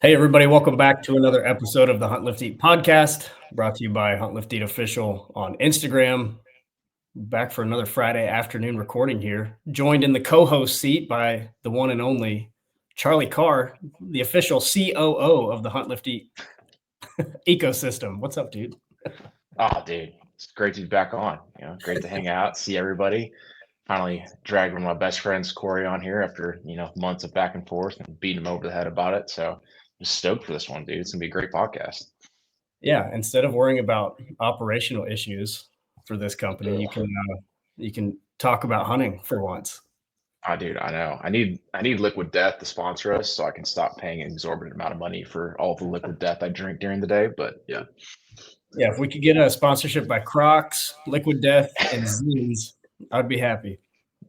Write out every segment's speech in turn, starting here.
Hey, everybody, welcome back to another episode of the Hunt Lift Eat podcast, brought to you by Hunt Lift Eat Official on Instagram. Back for another Friday afternoon recording here, joined in the co host seat by the one and only Charlie Carr, the official COO of the Hunt Lift Eat ecosystem. What's up, dude? Oh, dude, it's great to be back on. Great to hang out, see everybody. Finally dragged one of my best friends, Corey, on here after months of back and forth and beating him over the head about it. So I'm just stoked for this one, dude. It's gonna be a great podcast. Yeah, instead of worrying about operational issues for this company, Ugh. you can talk about hunting for once. Oh, dude, I know. I need Liquid Death to sponsor us so I can stop paying an exorbitant amount of money for all the Liquid Death I drink during the day. But yeah, Yeah, if we could get a sponsorship by Crocs, Liquid Death, and Zines, I'd be happy.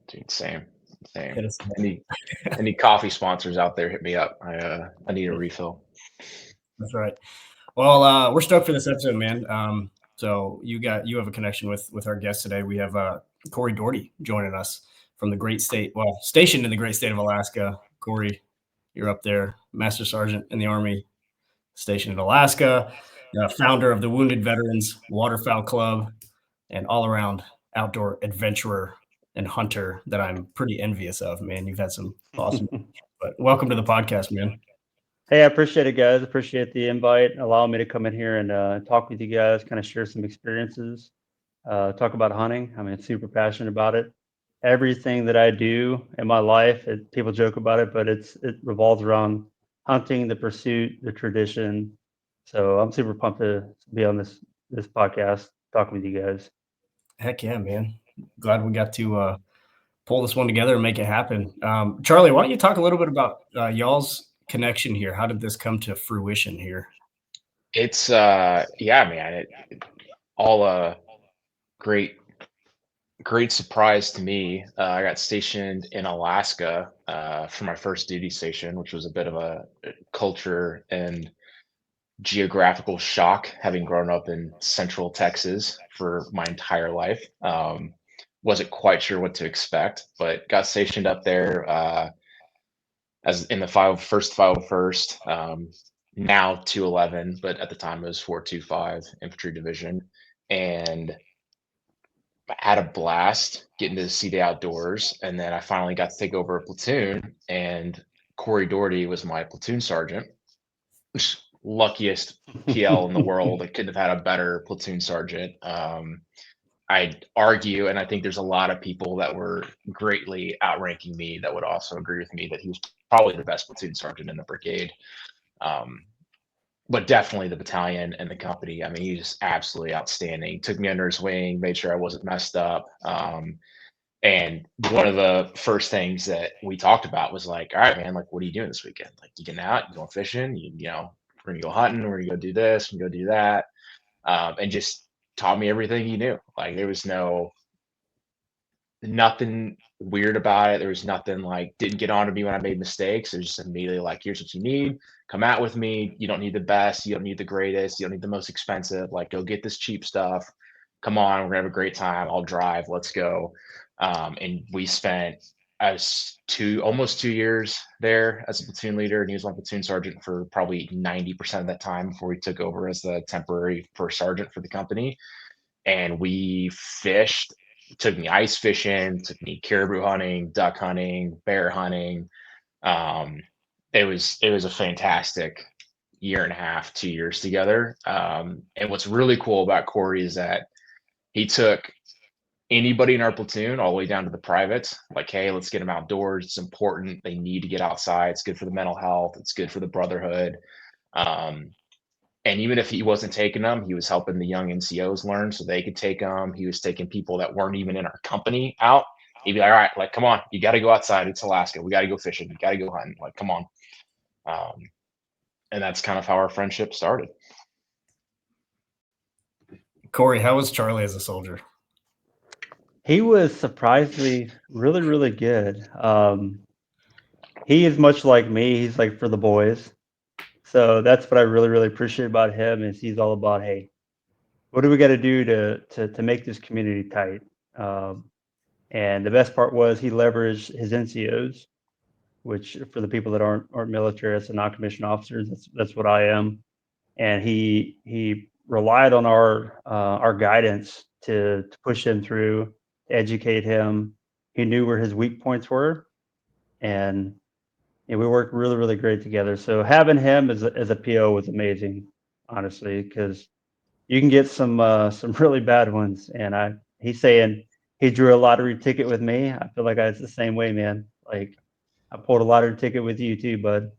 dude, same, same. Hit us up. Any coffee sponsors out there, hit me up. I need a refill. That's right. Well, we're stoked for this episode, man. So you have a connection with our guest today. We have Corey Dougherty joining us from the great state, well, stationed in the great state of Alaska. Corey, you're up there, Master Sergeant in the Army, stationed in Alaska, founder of the Wounded Veterans Waterfowl Club, and all around outdoor adventurer and hunter that I'm pretty envious of, man. You've had some awesome, but welcome to the podcast, man. Hey, I appreciate it, guys. Appreciate the invite, allowing me to come in here and talk with you guys, kind of share some experiences, talk about hunting. I mean, super passionate about it. Everything that I do in my life, people joke about it, but it revolves around hunting, the pursuit, the tradition. So I'm super pumped to be on this podcast, talking with you guys. Heck yeah, man. Glad we got to pull this one together and make it happen. Charlie, why don't you talk a little bit about y'all's connection here? How did this come to fruition here? It's yeah, man. All great great surprise to me. I got stationed in Alaska for my first duty station, which was a bit of a culture and geographical shock, having grown up in Central Texas for my entire life. Wasn't quite sure what to expect, but got stationed up there as in the first 501st, now 211, but at the time it was 425 Infantry Division, and had a blast getting to see the outdoors. And then I finally got to take over a platoon, and Corey Dougherty was my platoon sergeant, which luckiest PL in the world. I couldn't have had a better platoon sergeant. I'd argue, and I think there's a lot of people that were greatly outranking me that would also agree with me that he was probably the best platoon sergeant in the brigade. Um, but definitely the battalion and the company. I mean, he's just absolutely outstanding. He took me under his wing, made sure I wasn't messed up. And one of the first things that we talked about was like, all right, man, like, what are you doing this weekend? Like, you getting out, you going fishing, we're gonna go hunting, we're gonna go do this, we're gonna go do that. And just taught me everything he knew. Like, there was nothing weird about it. There was nothing like didn't get on to me when I made mistakes. It was just immediately like, here's what you need. Come out with me. You don't need the best. You don't need the greatest. You don't need the most expensive. Like, go get this cheap stuff. Come on, we're gonna have a great time. I'll drive. Let's go. And we spent as almost 2 years there as a platoon leader, and he was my platoon sergeant for probably 90% of that time before he took over as the temporary first sergeant for the company. And we fished, took me ice fishing, took me caribou hunting, duck hunting, bear hunting. Um, it was a fantastic year and a half, 2 years together. And what's really cool about Corey is that he took anybody in our platoon all the way down to the privates. Like, hey, let's get them outdoors. It's important. They need to get outside. It's good for the mental health. It's good for the brotherhood. Um, and even if he wasn't taking them, he was helping the young NCOs learn so they could take them. He was taking people that weren't even in our company out. He'd be like, all right, like, come on, you got to go outside. It's Alaska. We got to go fishing. You got to go hunting. Like, come on. Um, and that's kind of how our friendship started. Corey, how was Charlie as a soldier? He was surprisingly really, really good. He is much like me. He's like for the boys. So that's what I really, really appreciate about him is he's all about, hey, what do we got to do to make this community tight? And the best part was he leveraged his NCOs. which for the people that aren't military, that's a non-commissioned officers. That's what I am. And he relied on our guidance to push him through, to educate him. He knew where his weak points were, and we worked really, really great together. So having him as a PO was amazing, honestly, because you can get some really bad ones. And he's saying he drew a lottery ticket with me. I feel like it's the same way, man. Like I pulled a lottery ticket with you too, bud.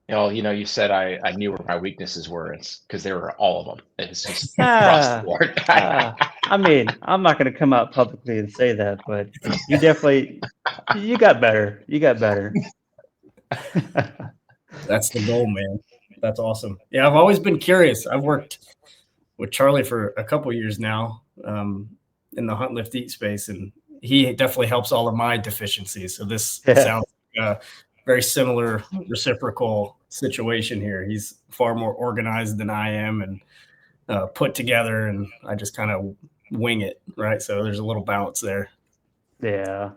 You said I knew where my weaknesses were. It's because they were all of them. It's just across the board. I mean, I'm not going to come out publicly and say that, but you got better. You got better. That's the goal, man. That's awesome. Yeah, I've always been curious. I've worked with Charlie for a couple years now in the hunt, lift, eat space, and he definitely helps all of my deficiencies. So this sounds like a very similar reciprocal situation here. He's far more organized than I am and put together, and I just kind of wing it, right? So there's a little balance there. Yeah,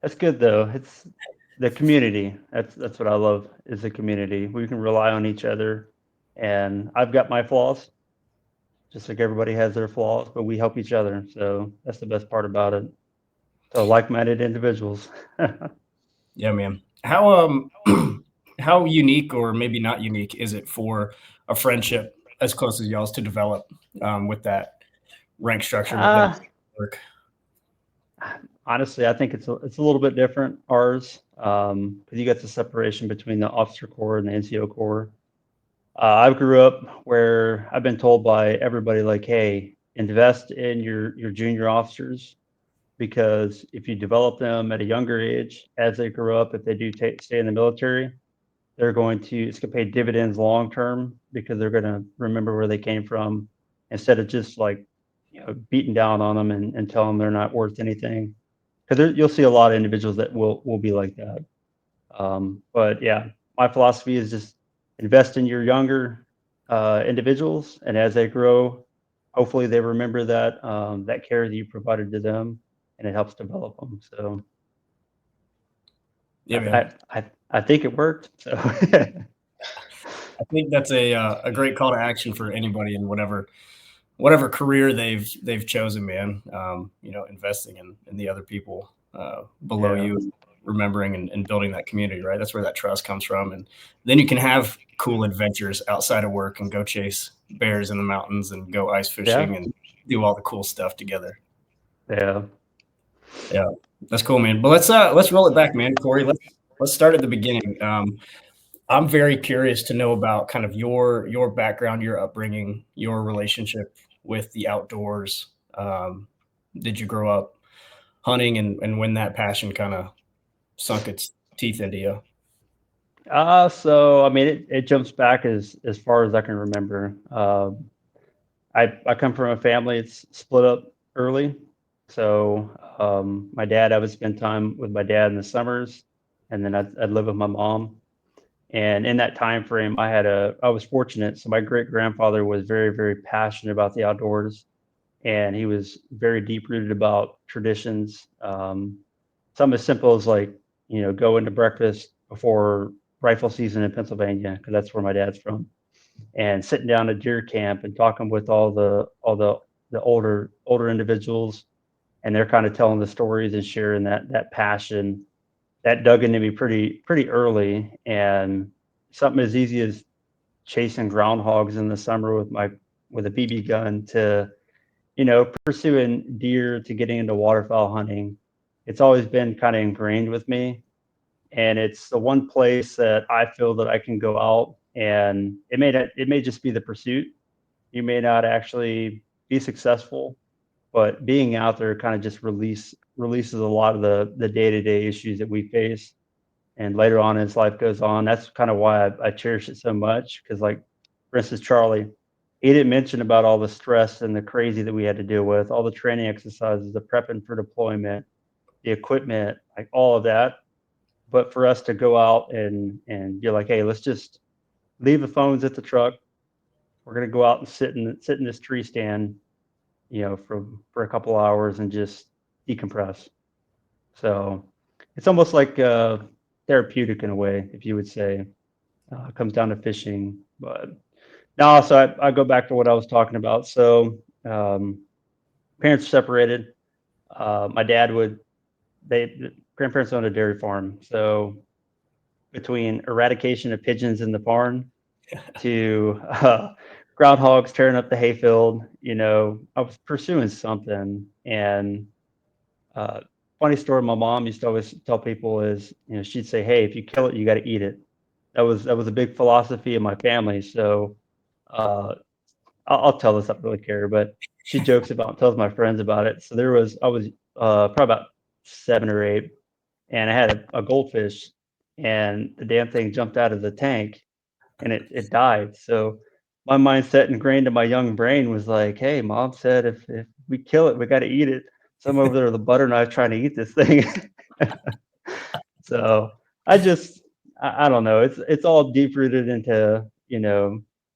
that's good though. It's the community. That's what I love is the community. We can rely on each other, and I've got my flaws, just like everybody has their flaws, but we help each other. So that's the best part about it. So like-minded individuals. Yeah, man. How how unique or maybe not unique is it for a friendship as close as y'all's to develop with that rank structure with that work? Honestly, I think it's a little bit different, ours, because you got the separation between the officer corps and the NCO corps. I grew up where I've been told by everybody, like, hey, invest in your junior officers, because if you develop them at a younger age, as they grow up, if they do stay in the military, it's going to pay dividends long term, because they're going to remember where they came from, instead of just like beating down on them and telling them they're not worth anything. Because you'll see a lot of individuals that will be like that. But yeah, my philosophy is just invest in your younger individuals, and as they grow, hopefully they remember that care that you provided to them, and it helps develop them. So Yeah, man. I think it worked. So I think that's a great call to action for anybody in whatever career they've chosen, man. Investing in the other people below you, remembering and building that community, right? That's where that trust comes from. And then you can have cool adventures outside of work and go chase bears in the mountains and go ice fishing and do all the cool stuff together. Yeah. That's cool, man. But let's roll it back, man. Corey, let's start at the beginning. I'm very curious to know about kind of your background, your upbringing, your relationship with the outdoors. Did you grow up hunting, and when that passion kind of sunk its teeth into you? So I mean, it jumps back as far as I can remember. I come from a family that's split up early. So my dad, I would spend time with my dad in the summers, and then I'd live with my mom. And in that time frame, I was fortunate. So my great grandfather was very, very passionate about the outdoors, and he was very deep rooted about traditions. Something as simple as like, going to breakfast before rifle season in Pennsylvania, because that's where my dad's from, and sitting down at deer camp and talking with all the older individuals, and they're kind of telling the stories and sharing that passion that dug into me pretty early. And something as easy as chasing groundhogs in the summer with a BB gun, to pursuing deer, to getting into waterfowl hunting, it's always been kind of ingrained with me. And it's the one place that I feel that I can go out, and it may just be the pursuit. You may not actually be successful, but being out there kind of just releases a lot of the day-to-day issues that we face. And later on as life goes on, that's kind of why I cherish it so much. Because, like, for instance, Charlie, he didn't mention about all the stress and the crazy that we had to deal with, all the training exercises, the prepping for deployment, the equipment, like all of that. But for us to go out and you're like, hey, let's just leave the phones at the truck. We're gonna go out and sit in this tree stand, for a couple hours and just decompress. So it's almost like therapeutic in a way, if you would say. It comes down to fishing, but no. So I go back to what I was talking about. So parents separated. My dad would the grandparents owned a dairy farm, so between eradication of pigeons in the barn to groundhogs tearing up the hayfield, I was pursuing something. And uh, funny story, my mom used to always tell people is, she'd say, "Hey, if you kill it, you got to eat it." That was a big philosophy of my family. So uh, I'll tell this. I don't really care, but she jokes about, tells my friends about it. So I was probably about 7 or 8, and I had a goldfish, and the damn thing jumped out of the tank, and it died. So my mindset ingrained in my young brain was like, "Hey, mom said if we kill it, we got to eat it." So I'm over there with a butter knife trying to eat this thing. So I just I don't know. It's all deep rooted into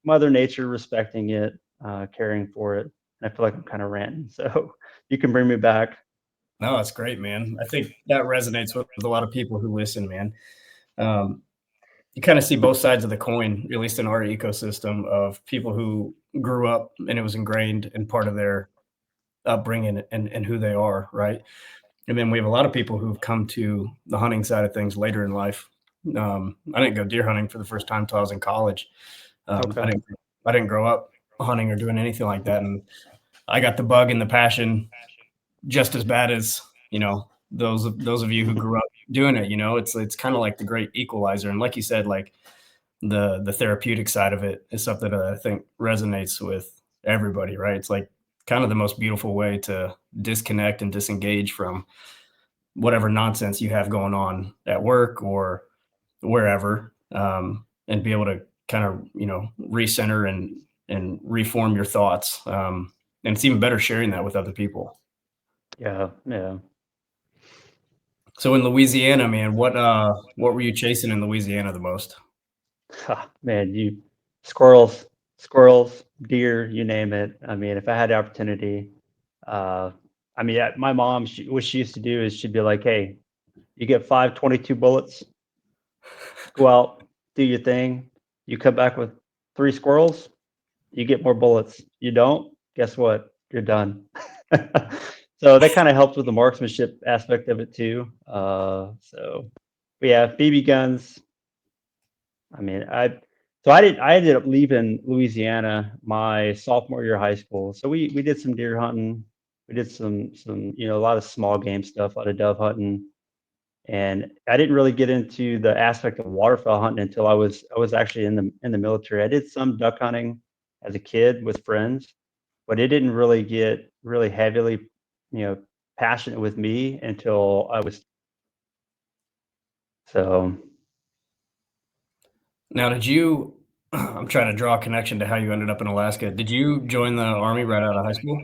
Mother Nature, respecting it, caring for it. And I feel like I'm kind of ranting, so you can bring me back. No, that's great, man. I think that resonates with a lot of people who listen, man. Um, you kind of see both sides of the coin, at least in our ecosystem, of people who grew up and it was ingrained in part of their upbringing and who they are, right? And then we have a lot of people who've come to the hunting side of things later in life. I didn't go deer hunting for the first time until I was in college. Okay. I didn't grow up hunting or doing anything like that, and I got the bug and the passion just as bad as those of you who grew up doing it. It's kind of like the great equalizer, and like you said, like the therapeutic side of it is something that I think resonates with everybody, right? It's like kind of the most beautiful way to disconnect and disengage from whatever nonsense you have going on at work or wherever, and be able to kind of recenter and reform your thoughts. And it's even better sharing that with other people. Yeah, yeah. So in Louisiana, man, what were you chasing in Louisiana the most? Man, squirrels, squirrels, deer, you name it. I mean, if I had the opportunity, uh, my mom, what she used to do is she'd be like, "Hey, you get 5.22 bullets. Go out, do your thing. You come back with 3 squirrels, you get more bullets. You don't, guess what? You're done." So that kind of helps with the marksmanship aspect of it too. But yeah, BB guns. I mean, I ended up leaving Louisiana my sophomore year of high school. So we did some deer hunting. We did some a lot of small game stuff, a lot of dove hunting. And I didn't really get into the aspect of waterfowl hunting until I was actually in the military. I did some duck hunting as a kid with friends, but it didn't really get really heavily, you know, passionate with me until I was so. Now, did you? I'm trying to draw a connection to how you ended up in Alaska. Did you join the Army right out of high school?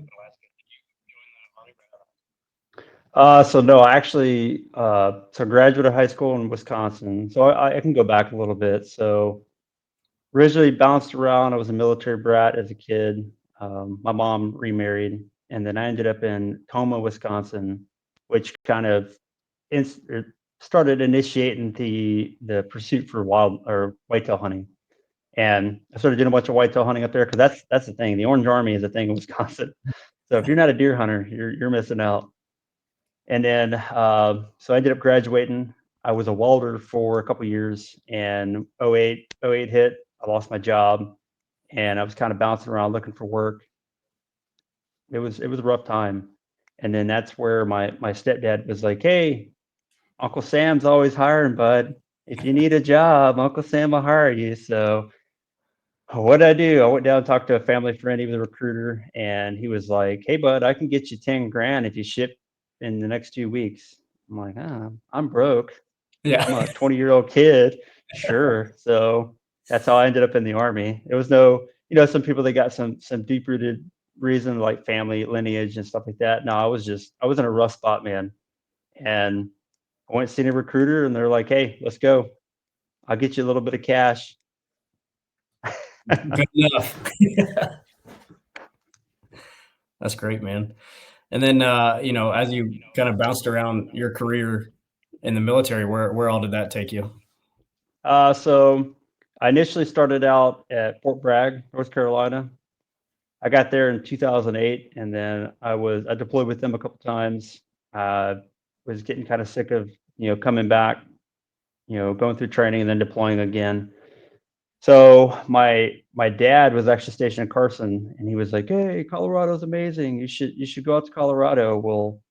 So no, I actually, so graduated high school in Wisconsin. So I can go back a little bit. So originally bounced around. I was a military brat as a kid. My mom remarried, and then I ended up in Toma, Wisconsin, which kind of started initiating the pursuit for wild or whitetail hunting. And I started doing a bunch of whitetail hunting up there because that's the thing. The Orange Army is a thing in Wisconsin. So if you're not a deer hunter, you're missing out. And then so I ended up graduating. I was a welder for a couple of years, and '08 hit. I lost my job, and I was kind of bouncing around looking for work. It was a rough time. And then that's where my stepdad was like, "Hey, Uncle Sam's always hiring, bud. If you need a job, Uncle Sam will hire you." So what did I do? I went down and talked to a family friend. He was a recruiter, and he was like, "Hey, bud, I can get you 10 grand if you ship in the next 2 weeks." I'm like, I'm broke. I'm Yeah. a 20-year-old kid. Sure. So that's how I ended up in the army. It was no, some people they got some deep rooted reason like family lineage and stuff like that. No, I was in a rough spot, man. And I went to see a recruiter, and they're like, "Hey, let's go. I'll get you a little bit of cash." Good enough. That's great, man. And then, as you kind of bounced around your career in the military, where all did that take you? So I initially started out at Fort Bragg, North Carolina. I got there in 2008, and then I deployed with them a couple times. Was getting kind of sick of coming back, going through training and then deploying again. So my dad was actually stationed in Carson, and he was like, "Hey, Colorado's amazing. You should go out to Colorado." Well,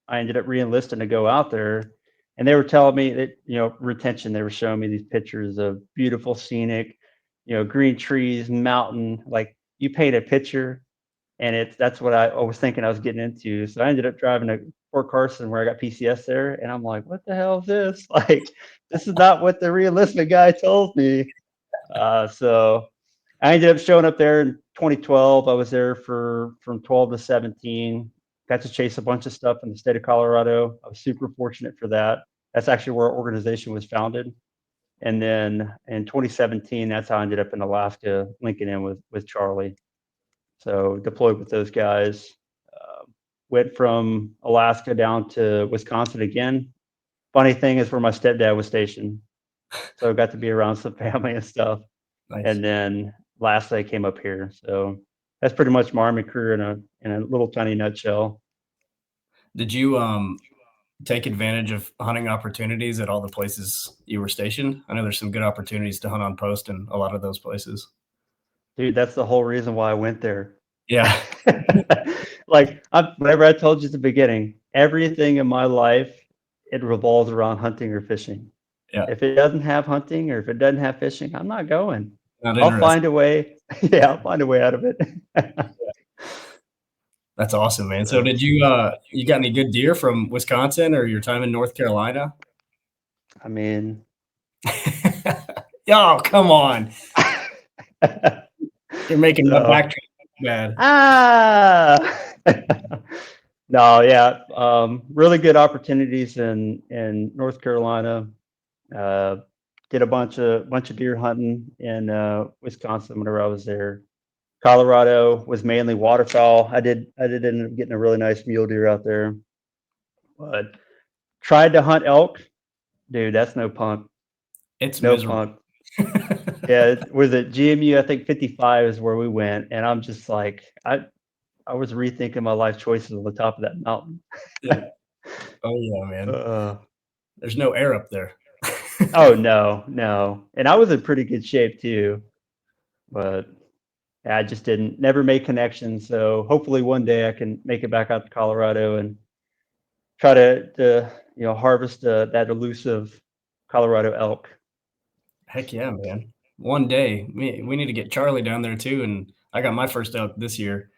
I ended up re-enlisting to go out there, and they were telling me that retention. They were showing me these pictures of beautiful scenic, green trees, mountain. Like you paint a picture, and that's what I was thinking I was getting into. So I ended up driving to Fort Carson where I got PCS there, and I'm like, what the hell is this? Like, this is not what the re-enlistment guy told me. So I ended up showing up there in 2012. I was there from 12 to 17. Got to chase a bunch of stuff in the state of Colorado. I was super fortunate for that. That's actually where our organization was founded. And then in 2017, that's how I ended up in Alaska, linking in with Charlie. So deployed with those guys. Went from Alaska down to Wisconsin again. Funny thing is where my stepdad was stationed. So I got to be around some family and stuff. Nice. And then lastly, I came up here. So that's pretty much my Army career in a little tiny nutshell. Did you take advantage of hunting opportunities at all the places you were stationed? I know there's some good opportunities to hunt on post in a lot of those places. Dude, that's the whole reason why I went there. Yeah. Like whatever I told you at the beginning, everything in my life, it revolves around hunting or fishing. Yeah. If it doesn't have hunting or if it doesn't have fishing, I'm not going. Not I'll interested. find a way. Yeah, I'll find a way out of it. That's awesome, man. So did you got any good deer from Wisconsin or your time in North Carolina? I mean, Oh, come on. You're making my So- back bad. No, yeah. Really good opportunities in North Carolina. Did a bunch of deer hunting in Wisconsin whenever I was there. Colorado was mainly waterfowl. I did end up getting a really nice mule deer out there. But tried to hunt elk. Dude, that's no punk. It's No miserable. punk. Yeah, was it GMU? I think 55 is where we went, and I'm just like, I was rethinking my life choices on the top of that mountain. Oh yeah, man. Uh, There's no air up there. oh no, and I was in pretty good shape too, but yeah, I just never made connections. So hopefully one day I can make it back out to Colorado and try to harvest that elusive Colorado elk. Heck yeah, man. One day. We need to get Charlie down there too. And I got my first elk this year.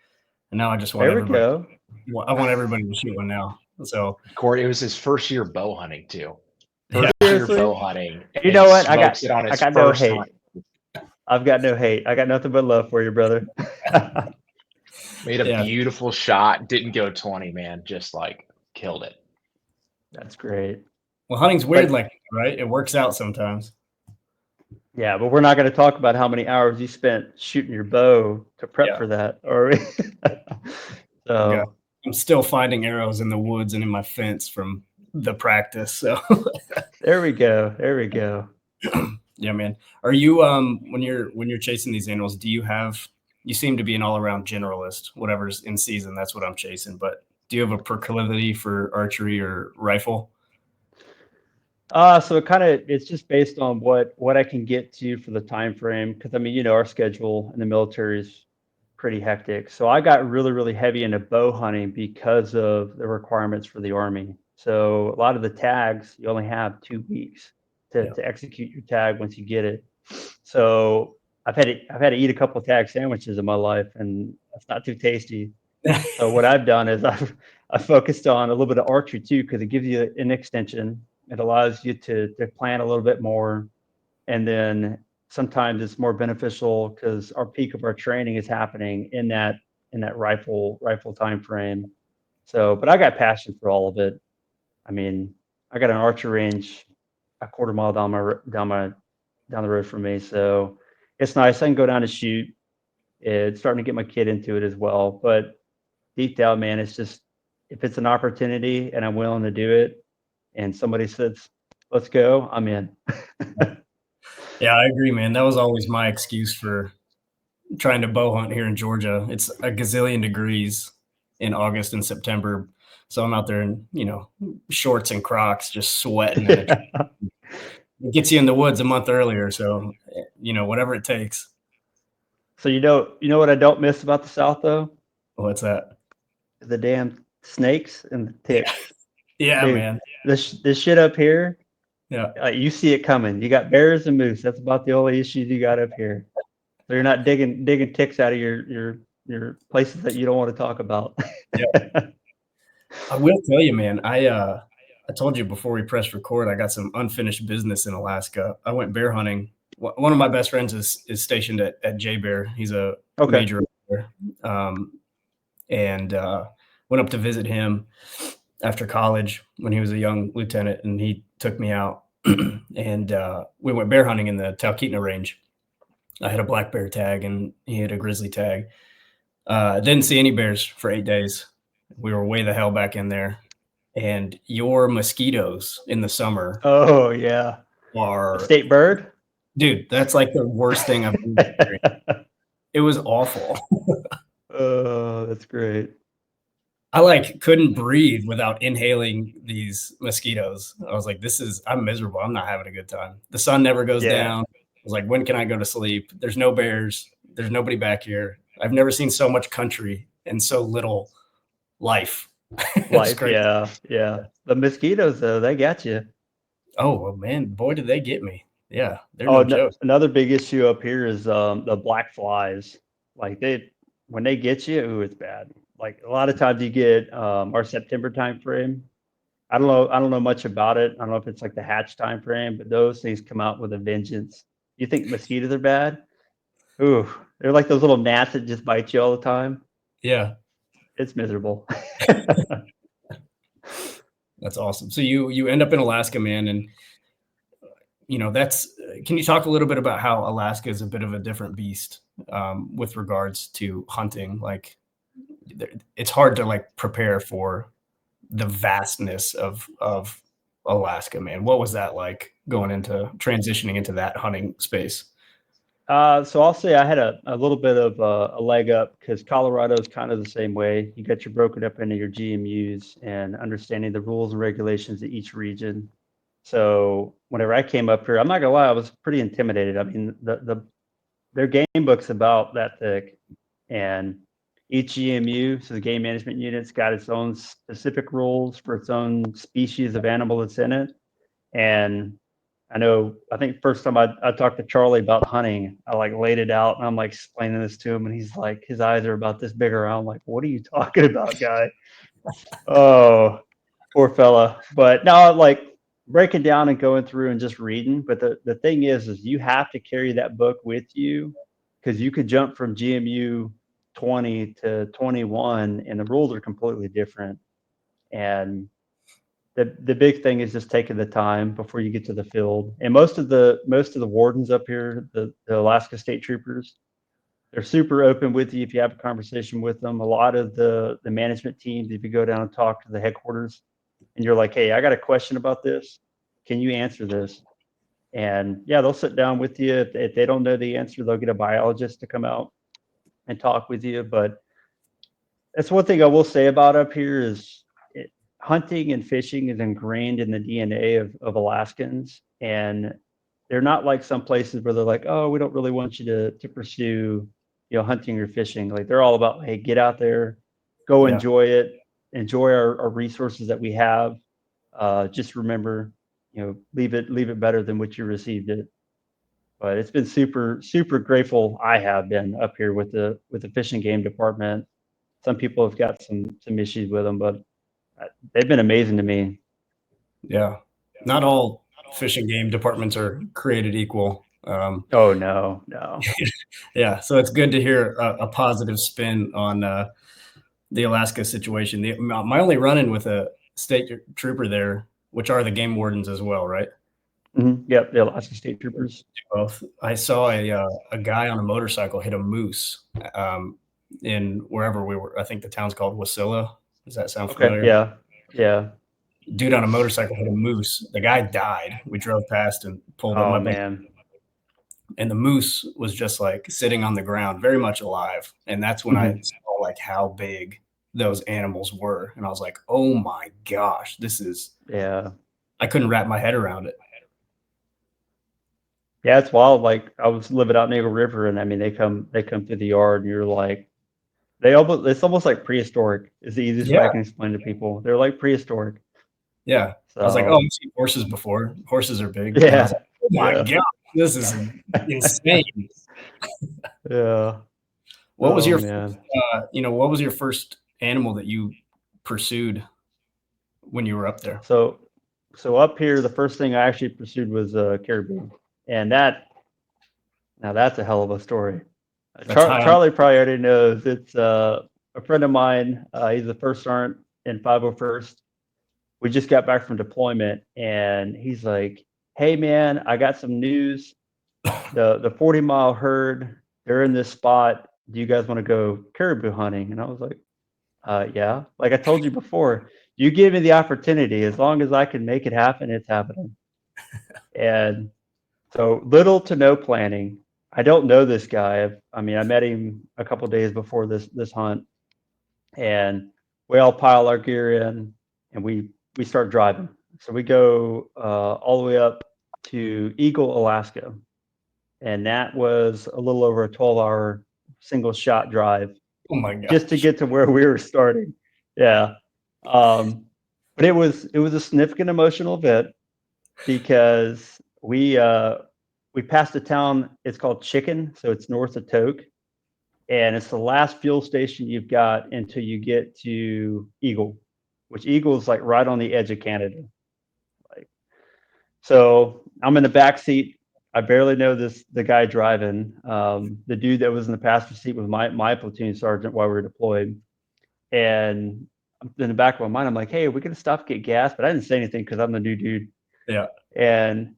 And now I just want There we everybody. go. I want everybody to shoot one now. So Corey, it was his first year bow hunting too. Yeah. First year Seriously? bow hunting. You and know what? I smokes it on his got no first hate. hunt. I've got no hate. I got nothing but love for you, brother. Made a Yeah. beautiful shot. Didn't go 20, man. Just like killed it. That's great. Well, hunting's weird But- like that, right? It works out sometimes. Yeah, but we're not going to talk about how many hours you spent shooting your bow to prep Yeah. for that, are we? So Yeah. I'm still finding arrows in the woods and in my fence from the practice. So there we go. There we go. yeah, man. Are you when you're chasing these animals, you seem to be an all-around generalist, whatever's in season, that's what I'm chasing. But do you have a proclivity for archery or rifle? So it's just based on what I can get to for the time frame. Because I mean, our schedule in the military is pretty hectic. So I got really, really heavy into bow hunting because of the requirements for the Army. So a lot of the tags, you only have 2 weeks to execute your tag once you get it. So I've had to eat a couple of tag sandwiches in my life, and that's not too tasty. So what I've done is I've focused on a little bit of archery too, because it gives you an extension. It allows you to plan a little bit more, and then sometimes it's more beneficial because our peak of our training is happening in that rifle time frame. So, but I got passion for all of it. I mean, I got an archery range a quarter mile down the road from me, so it's nice. I can go down and shoot. It's starting to get my kid into it as well, but deep down, man, it's just if it's an opportunity and I'm willing to do it, and somebody says, let's go, I'm in. Yeah, I agree, man. That was always my excuse for trying to bow hunt here in Georgia. It's a gazillion degrees in August and September. So I'm out there in, shorts and Crocs, just sweating. And it gets you in the woods a month earlier. So, whatever it takes. So you know what I don't miss about the South though? What's that? The damn snakes and the ticks. Yeah, Dude, man. This shit up here, Yeah. you see it coming. You got bears and moose. That's about the only issues you got up here. So you're not digging ticks out of your places that you don't want to talk about. Yeah. I will tell you, man. I told you before we pressed record, I got some unfinished business in Alaska. I went bear hunting. One of my best friends is stationed at J Bear. He's a major bear. And went up to visit him after college when he was a young lieutenant, and he took me out and we went bear hunting in the Talkeetna range. I had a black bear tag and he had a grizzly tag. Didn't see any bears for 8 days. We were way the hell back in there. And your mosquitoes in the summer. Oh yeah. Are the state bird? Dude, that's like the worst thing I've ever experienced. It was awful. Oh, that's great. I couldn't breathe without inhaling these mosquitoes. I was like, I'm miserable. I'm not having a good time. The sun never goes down. I was like, when can I go to sleep? There's no bears. There's nobody back here. I've never seen so much country and so little life. Yeah. The mosquitoes though, they got you. Oh, well, man, boy, did they get me. Yeah. They're no joke. Another big issue up here is the black flies. Like when they get you, ooh, it's bad. Like a lot of times you get our September time frame. I don't know much about it. I don't know if it's like the hatch time frame, but those things come out with a vengeance. You think mosquitoes are bad? Ooh, they're like those little gnats that just bite you all the time. Yeah. It's miserable. That's awesome. So you end up in Alaska, man, and can you talk a little bit about how Alaska is a bit of a different beast with regards to hunting? Like, it's hard to prepare for the vastness of Alaska, man. What was that like transitioning into that hunting space? So I'll say I had a little bit of a leg up because Colorado is kind of the same way. You got your broken up into your GMUs and understanding the rules and regulations of each region. So whenever I came up here, I'm not gonna lie, I was pretty intimidated. I mean, their game book's about that thick, and each GMU, so the game management unit's got its own specific rules for its own species of animal that's in it. And I think first time I talked to Charlie about hunting, I laid it out and I'm explaining this to him, and he's like, his eyes are about this big around. I'm like, what are you talking about, guy? Oh, poor fella. But now breaking down and going through and just reading. But the thing is you have to carry that book with you, because you could jump from GMU 20 to 21 and the rules are completely different. And the big thing is just taking the time before you get to the field. And most of the wardens up here, the Alaska State Troopers, they're super open with you if you have a conversation with them. A lot of the management teams, if you go down and talk to the headquarters and you're like, hey, I got a question about this, can you answer this? And yeah, they'll sit down with you. If they don't know the answer, they'll get a biologist to come out and talk with you. But that's one thing I will say about up here is hunting and fishing is ingrained in the DNA of Alaskans. And they're not like some places where they're like, oh, we don't really want you to pursue, hunting or fishing. Like they're all about, hey, get out there, go enjoy it, enjoy our resources that we have. Just remember, leave it better than what you received it. But it's been super, super grateful. I have been up here with the fishing game department. Some people have got some issues with them, but they've been amazing to me. Yeah. Not all fishing game departments are created equal. Oh, no. Yeah. So it's good to hear a positive spin on the Alaska situation. My only run-in with a state trooper there, which are the game wardens as well, right? Mm-hmm. Yep, the Alaska State Troopers. Both. I saw a guy on a motorcycle hit a moose in wherever we were. I think the town's called Wasilla. Does that sound familiar? Yeah. dude on a motorcycle hit a moose. The guy died. We drove past and pulled him Oh up. man. And the moose was just like sitting on the ground, very much alive. And that's when I saw like how big those animals were. And I was like, oh my gosh, Yeah. I couldn't wrap my head around it. Yeah, it's wild. Like I was living out in Eagle River, and I mean they come through the yard, and you're like, it's almost like prehistoric. Is the easiest way I Yeah. can explain to people. They're like prehistoric. Yeah. I was like, So oh, I've seen horses before. Horses are big. And I was yeah, like, oh my yeah, God, this is insane. yeah. What was Oh your, man. what was your first animal that you pursued when you were up there? So up here, the first thing I actually pursued was caribou, and that's a hell of a story. That's high on. Charlie probably already knows. It's a friend of mine. He's the first sergeant in 501st. We just got back from deployment, and he's like, "Hey man, I got some news. The 40-mile herd, they're in this spot. Do you guys want to go caribou hunting?" And I was like, yeah. Like I told you before, you give me the opportunity. As long as I can make it happen, it's happening. And so little to no planning. I don't know this guy. I met him a couple days before this hunt, and we all pile our gear in, and we start driving. So we go all the way up to Eagle, Alaska, and that was a little over a 12-hour single shot drive Oh my God. just to get to where we were starting. Yeah. But it was a significant emotional event because we passed a town. It's called Chicken, so it's north of Toke, and it's the last fuel station you've got until you get to Eagle, which Eagle is like right on the edge of Canada. Like, so I'm in the back seat. I barely know the guy driving. The dude that was in the passenger seat was my platoon sergeant while we were deployed. And in the back of my mind, I'm like, hey, we're going to stop to get gas. But I didn't say anything because I'm the new dude. Yeah. And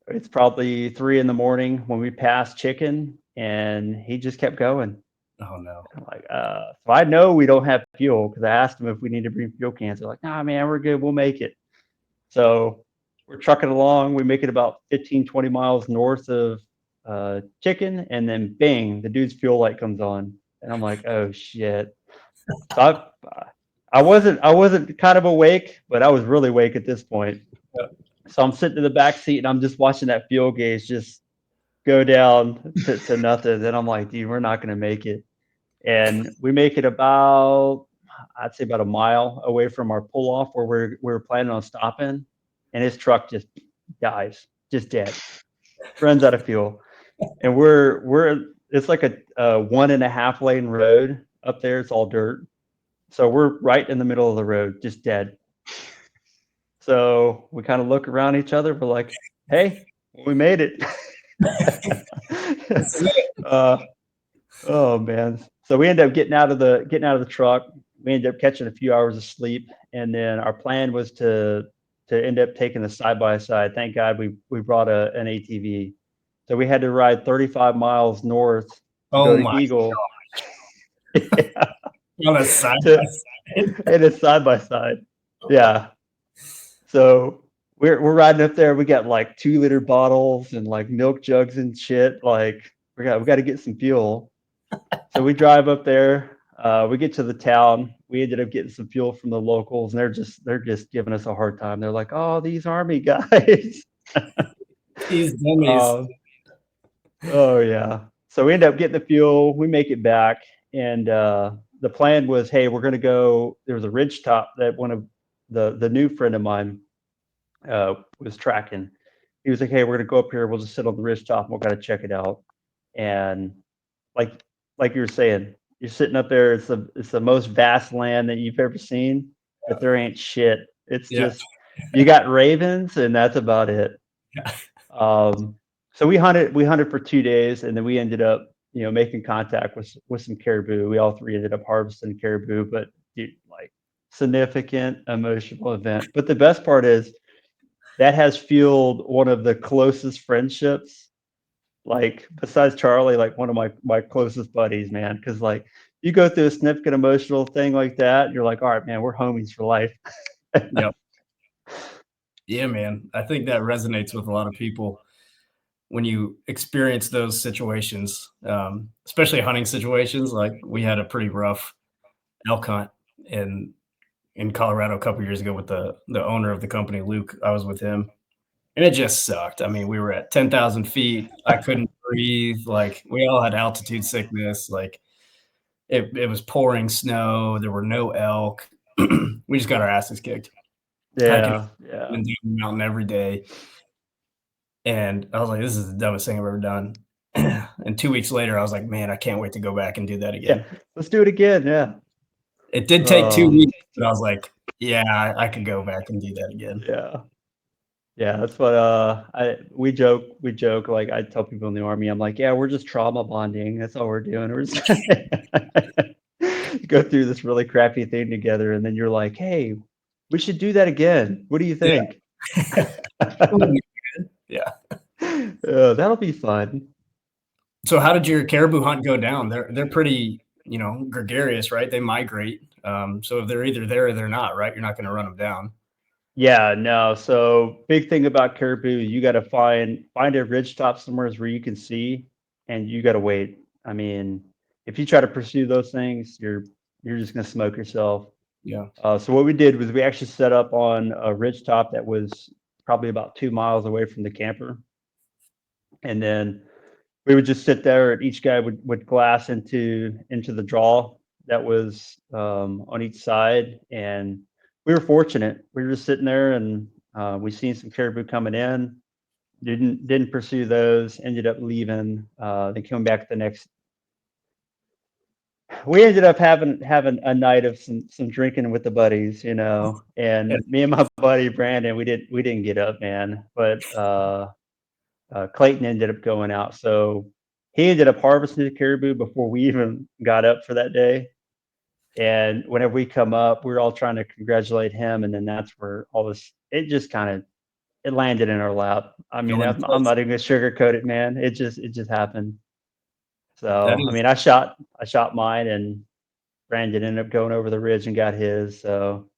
it's probably 3 a.m. when we passed Chicken, and he just kept going. Oh no. I'm like, so I know we don't have fuel because I asked them if we need to bring fuel cans. They're like, nah, man, we're good. We'll make it. So we're trucking along. We make it about 15, 20 miles north of Chicken, and then bang, the dude's fuel light comes on. And I'm like, oh shit. So I wasn't kind of awake, but I was really awake at this point. Yeah. So I'm sitting in the back seat and I'm just watching that fuel gauge just go down to nothing. Then I'm like, dude, we're not going to make it. And we make it I'd say about a mile away from our pull off where we were planning on stopping, and his truck just dies, just dead, runs out of fuel. And it's like a 1.5 lane road up there. It's all dirt. So we're right in the middle of the road, just dead. So we kind of look around each other. We're like, hey, we made it. Oh man. So we ended up getting out of the truck. We ended up catching a few hours of sleep. And then our plan was to end up taking the side-by-side. Thank God we brought an ATV. So we had to ride 35 miles north to go to Eagle. Yeah. On a side It is side by side. Yeah. So we're riding up there. We got like 2-liter bottles and like milk jugs and shit. Like we got to get some fuel. So we drive up there. We get to the town. We ended up getting some fuel from the locals, and they're just giving us a hard time. They're like, "Oh, these Army guys." These dummies. Oh yeah. So we end up getting the fuel. We make it back, and the plan was, hey, we're going to go. There was a ridge top that one of the new friend of mine was tracking. He was like, hey, we're going to go up here. We'll just sit on the ridge top and we'll got to check it out. And like you were saying, you're sitting up there. It's the most vast land that you've ever seen, but there ain't shit. It's just you got ravens, and that's about it. So we hunted for 2 days, and then we ended up making contact with some caribou. We all three ended up harvesting caribou, but dude, like significant emotional event. But the best part is that has fueled one of the closest friendships, like besides Charlie, like one of my closest buddies, man. Because like you go through a significant emotional thing like that, you're like, all right, man, we're homies for life. Yep. Yeah, man. I think that resonates with a lot of people when you experience those situations, especially hunting situations. Like we had a pretty rough elk hunt in Colorado a couple years ago with the owner of the company, Luke. I was with him, and it just sucked. I mean, we were at 10,000 feet. I couldn't breathe. Like we all had altitude sickness. Like it was pouring snow. There were no elk. We just got our asses kicked. Hiking Yeah, up yeah. and down the mountain every day. And I was like, this is the dumbest thing I've ever done. And 2 weeks later, I was like, man, I can't wait to go back and do that Yeah, again. let's do it again. Yeah. It did take 2 weeks, but I was like, yeah, I could go back and do that again. Yeah. Yeah, that's what we joke like I tell people in the army, I'm like, yeah, we're just trauma bonding. That's all we're doing. We're just go through this really crappy thing together, and then you're like, hey, we should do that again. What do you Yeah. think? Yeah. That'll be fun. So how did your caribou hunt go down? They're pretty, gregarious, right? They migrate. So if they're either there or they're not, right? You're not going to run them down. Yeah, no. So big thing about caribou, you got to find a ridge top somewhere where you can see, and you got to wait. I mean, if you try to pursue those things, you're just gonna smoke yourself. Yeah. So what we did was we actually set up on a ridge top that was probably about 2 miles away from the camper, and then we would just sit there, and each guy would glass into the draw that was on each side, and we were fortunate. We were just sitting there, and we seen some caribou coming in. Didn't pursue those. Ended up leaving. They came back the next. We ended up having a night of some drinking with the buddies, and me and my buddy Brandon, we didn't get up, man, but Clayton ended up going out, so he ended up harvesting the caribou before we even got up for that day. And whenever we come up, we're all trying to congratulate him, and then that's where all this it just kind of it landed in our lap. I mean, Fell into I'm place. not even gonna sugarcoat it, man. It just happened. That So I is mean, I shot mine, and Brandon ended up going over the ridge and got his. So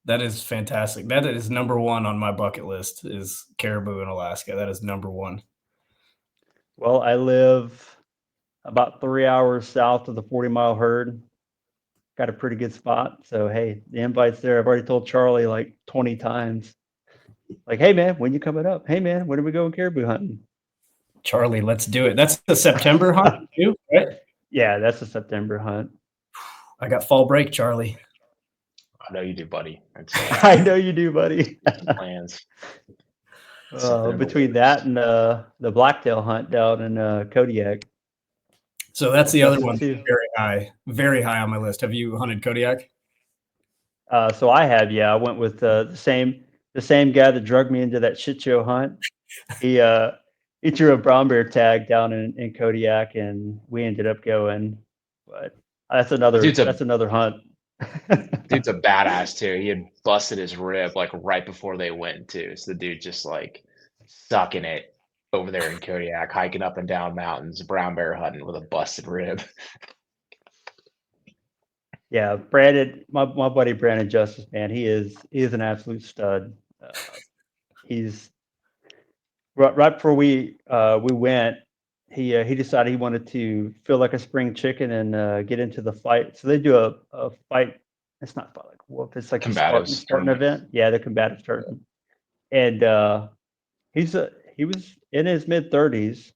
that is fantastic. That is number one on my bucket list is caribou in Alaska. That is number one. well, I live about 3 hours south of the 40-mile herd. Got a pretty good spot. So hey, the invite's there. I've already told Charlie like 20 times. Like, hey man, when you coming up? Hey man, when are we going caribou hunting? Charlie, let's do it. That's the September hunt too, right? Yeah, that's a September hunt. I got fall break, Charlie. I know you do, buddy. It's I know you do, buddy. plans. Something in the Between works. that and the blacktail hunt down in Kodiak. So that's the other That's one too. very high on my list. Have you hunted Kodiak? So I have, yeah. I went with the same guy that drugged me into that shit show hunt. He threw a brown bear tag down in Kodiak, and we ended up going. But that's another hunt. Dude's a badass too. He had busted his rib like right before they went too. So the dude just like sucking it over there in Kodiak, hiking up and down mountains, brown bear hunting with a busted rib. Yeah, Brandon, my buddy Brandon Justice, man, he is an absolute stud. He's right before we went, he decided he wanted to feel like a spring chicken and get into the fight. So they do a fight. It's not fight like wolf. It's like a Combatives Spartan tournament. event. Yeah, the combative tournament. And he was in his mid-30s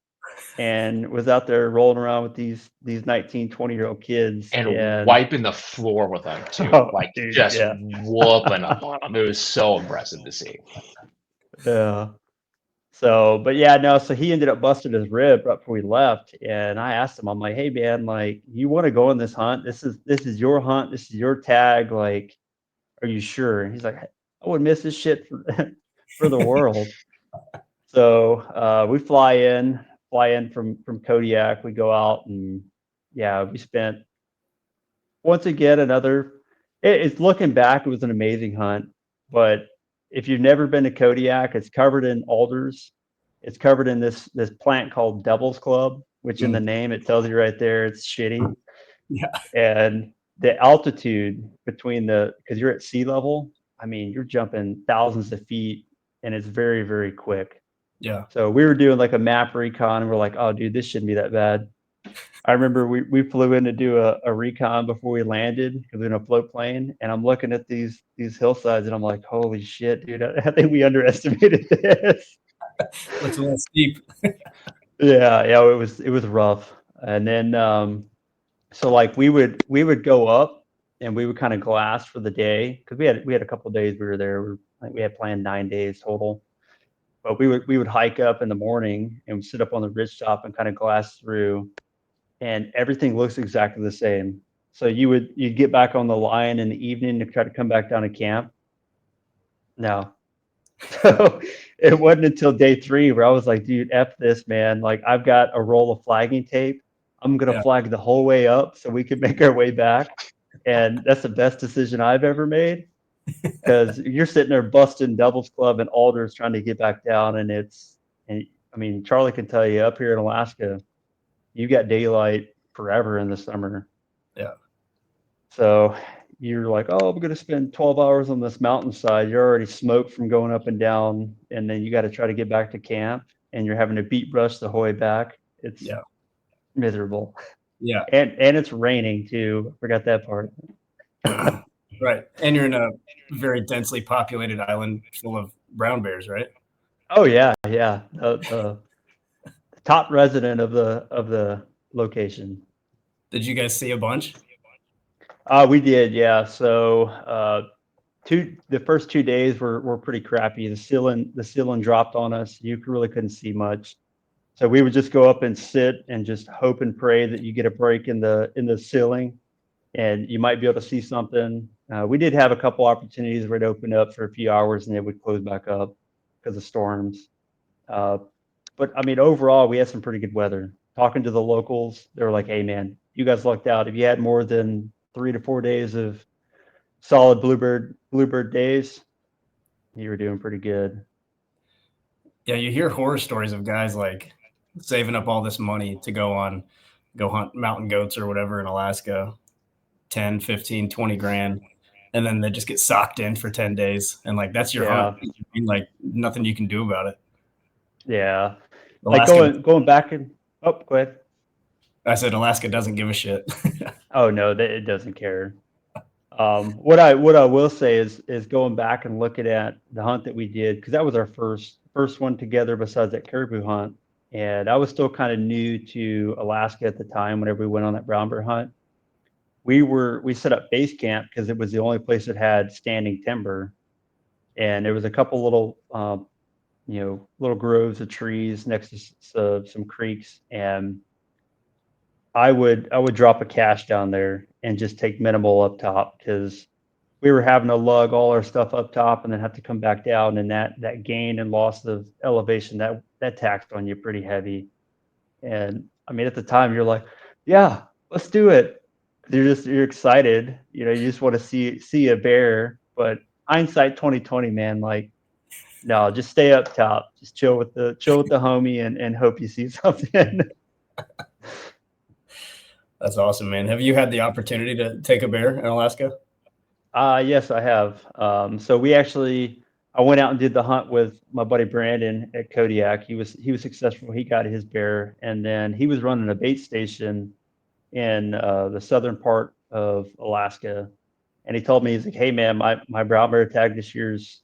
and was out there rolling around with these 19, 20-year-old kids. And wiping the floor with them too. Oh, like dude, just yeah. whooping up on them. It was so impressive to see. Yeah. So, but yeah, no. So he ended up busting his rib right before we left, and I asked him, I'm like, "Hey, man, like, you want to go on this hunt? This is your hunt. This is your tag. Like, are you sure?" And he's like, "I wouldn't miss this shit for for the world." So we fly in from Kodiak. We go out, and yeah, we spent once again another. It's looking back, it was an amazing hunt, but if you've never been to Kodiak, it's covered in alders. It's covered in this plant called Devil's Club, which in the name it tells you right there it's shitty. Yeah. And the altitude between because you're at sea level, I mean, you're jumping thousands of feet and it's very, very quick. Yeah. So we were doing like a map recon and we're like, oh dude, this shouldn't be that bad. I remember we flew in to do a recon before we landed because we were in a float plane, and I'm looking at these hillsides and I'm like, holy shit, dude, I think we underestimated this. Looks a little steep. Yeah, it was rough. And then so like we would go up and we would kind of glass for the day because we had a couple of days we were there. We had planned 9 days total. But we would hike up in the morning and sit up on the ridge top and kind of glass through, and everything looks exactly the same. So you'd get back on the line in the evening to try to come back down to camp. No. So it wasn't until day 3 where I was like, dude, F this, man. Like, I've got a roll of flagging tape. I'm gonna Yeah. flag the whole way up so we can make our way back. And that's the best decision I've ever made, because you're sitting there busting doubles club and alders trying to get back down, and I mean, Charlie can tell you up here in Alaska, you got daylight forever in the summer. Yeah. So you're like, oh, I'm going to spend 12 hours on this mountainside. You're already smoked from going up and down, and then you got to try to get back to camp, and you're having to beat brush the whole way back. It's miserable. Yeah. And it's raining too. I forgot that part. Right. And you're in a very densely populated island full of brown bears, right? Oh yeah, yeah. The top resident of the location. Did you guys see a bunch? We did, yeah. So the first 2 days were pretty crappy. The ceiling dropped on us. You really couldn't see much. So we would just go up and sit and just hope and pray that you get a break in the ceiling, and you might be able to see something. We did have a couple opportunities where it opened up for a few hours and it would close back up because of storms. But I mean, overall, we had some pretty good weather. Talking to the locals, they were like, "Hey, man, you guys lucked out. If you had more than 3 to 4 days of solid bluebird days, you were doing pretty good." Yeah, you hear horror stories of guys like saving up all this money to go hunt mountain goats or whatever in Alaska, 10, 15, 20 grand. And then they just get socked in for 10 days. And like, that's your hunt. I mean, like nothing you can do about it. Yeah. Alaska, Like going back and go ahead. I said Alaska doesn't give a shit. Oh no, it doesn't care. What I will say is going back and looking at the hunt that we did, because that was our first one together besides that caribou hunt, and I was still kind of new to Alaska at the time. Whenever we went on that brown bear hunt, we set up base camp because it was the only place that had standing timber, and there was a couple little little groves of trees next to some creeks, and I would drop a cache down there and just take minimal up top, because we were having to lug all our stuff up top and then have to come back down, and that gain and loss of elevation that taxed on you pretty heavy. And I mean, at the time you're like, yeah, let's do it. You're excited, you just want to see a bear. But hindsight 2020, man, like, no, just stay up top, just chill with the homie and hope you see something. That's awesome, man. Have you had the opportunity to take a bear in Alaska? Yes, I have. So I went out and did the hunt with my buddy Brandon at Kodiak. He was successful. He got his bear, and then he was running a bait station in the southern part of Alaska. And he told me, he's like, "Hey man, my brown bear tag this year is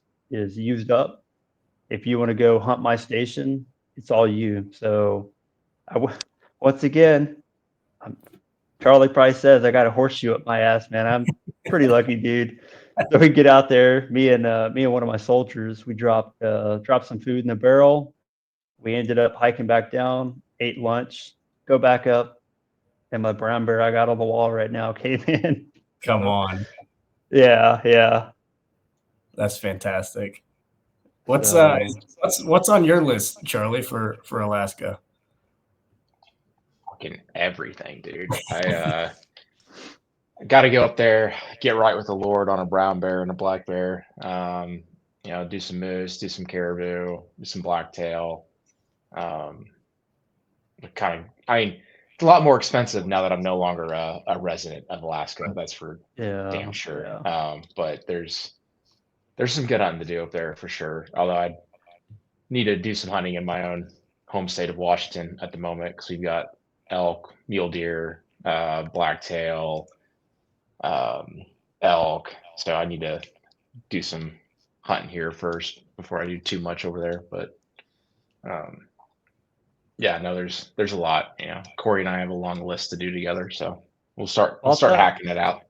used up. If you want to go hunt my station, it's all you." So once again, Charlie Price says I got a horseshoe up my ass, man. I'm pretty lucky, dude. So we get out there, me and one of my soldiers, we dropped some food in the barrel. We ended up hiking back down, ate lunch, go back up, and my brown bear I got on the wall right now came in. Come on. Yeah. That's fantastic. What's on your list, Charlie, for Alaska? Fucking everything, dude. I got to go up there, get right with the Lord on a brown bear and a black bear. Do some moose, do some caribou, do some blacktail. I mean, it's a lot more expensive now that I'm no longer a resident of Alaska. That's for damn sure. Yeah. But there's there's some good hunting to do up there for sure. Although I need to do some hunting in my own home state of Washington at the moment because we've got elk, mule deer, blacktail, elk. So I need to do some hunting here first before I do too much over there. But yeah, no, there's a lot. You know, Corey and I have a long list to do together, so we'll start hacking it out.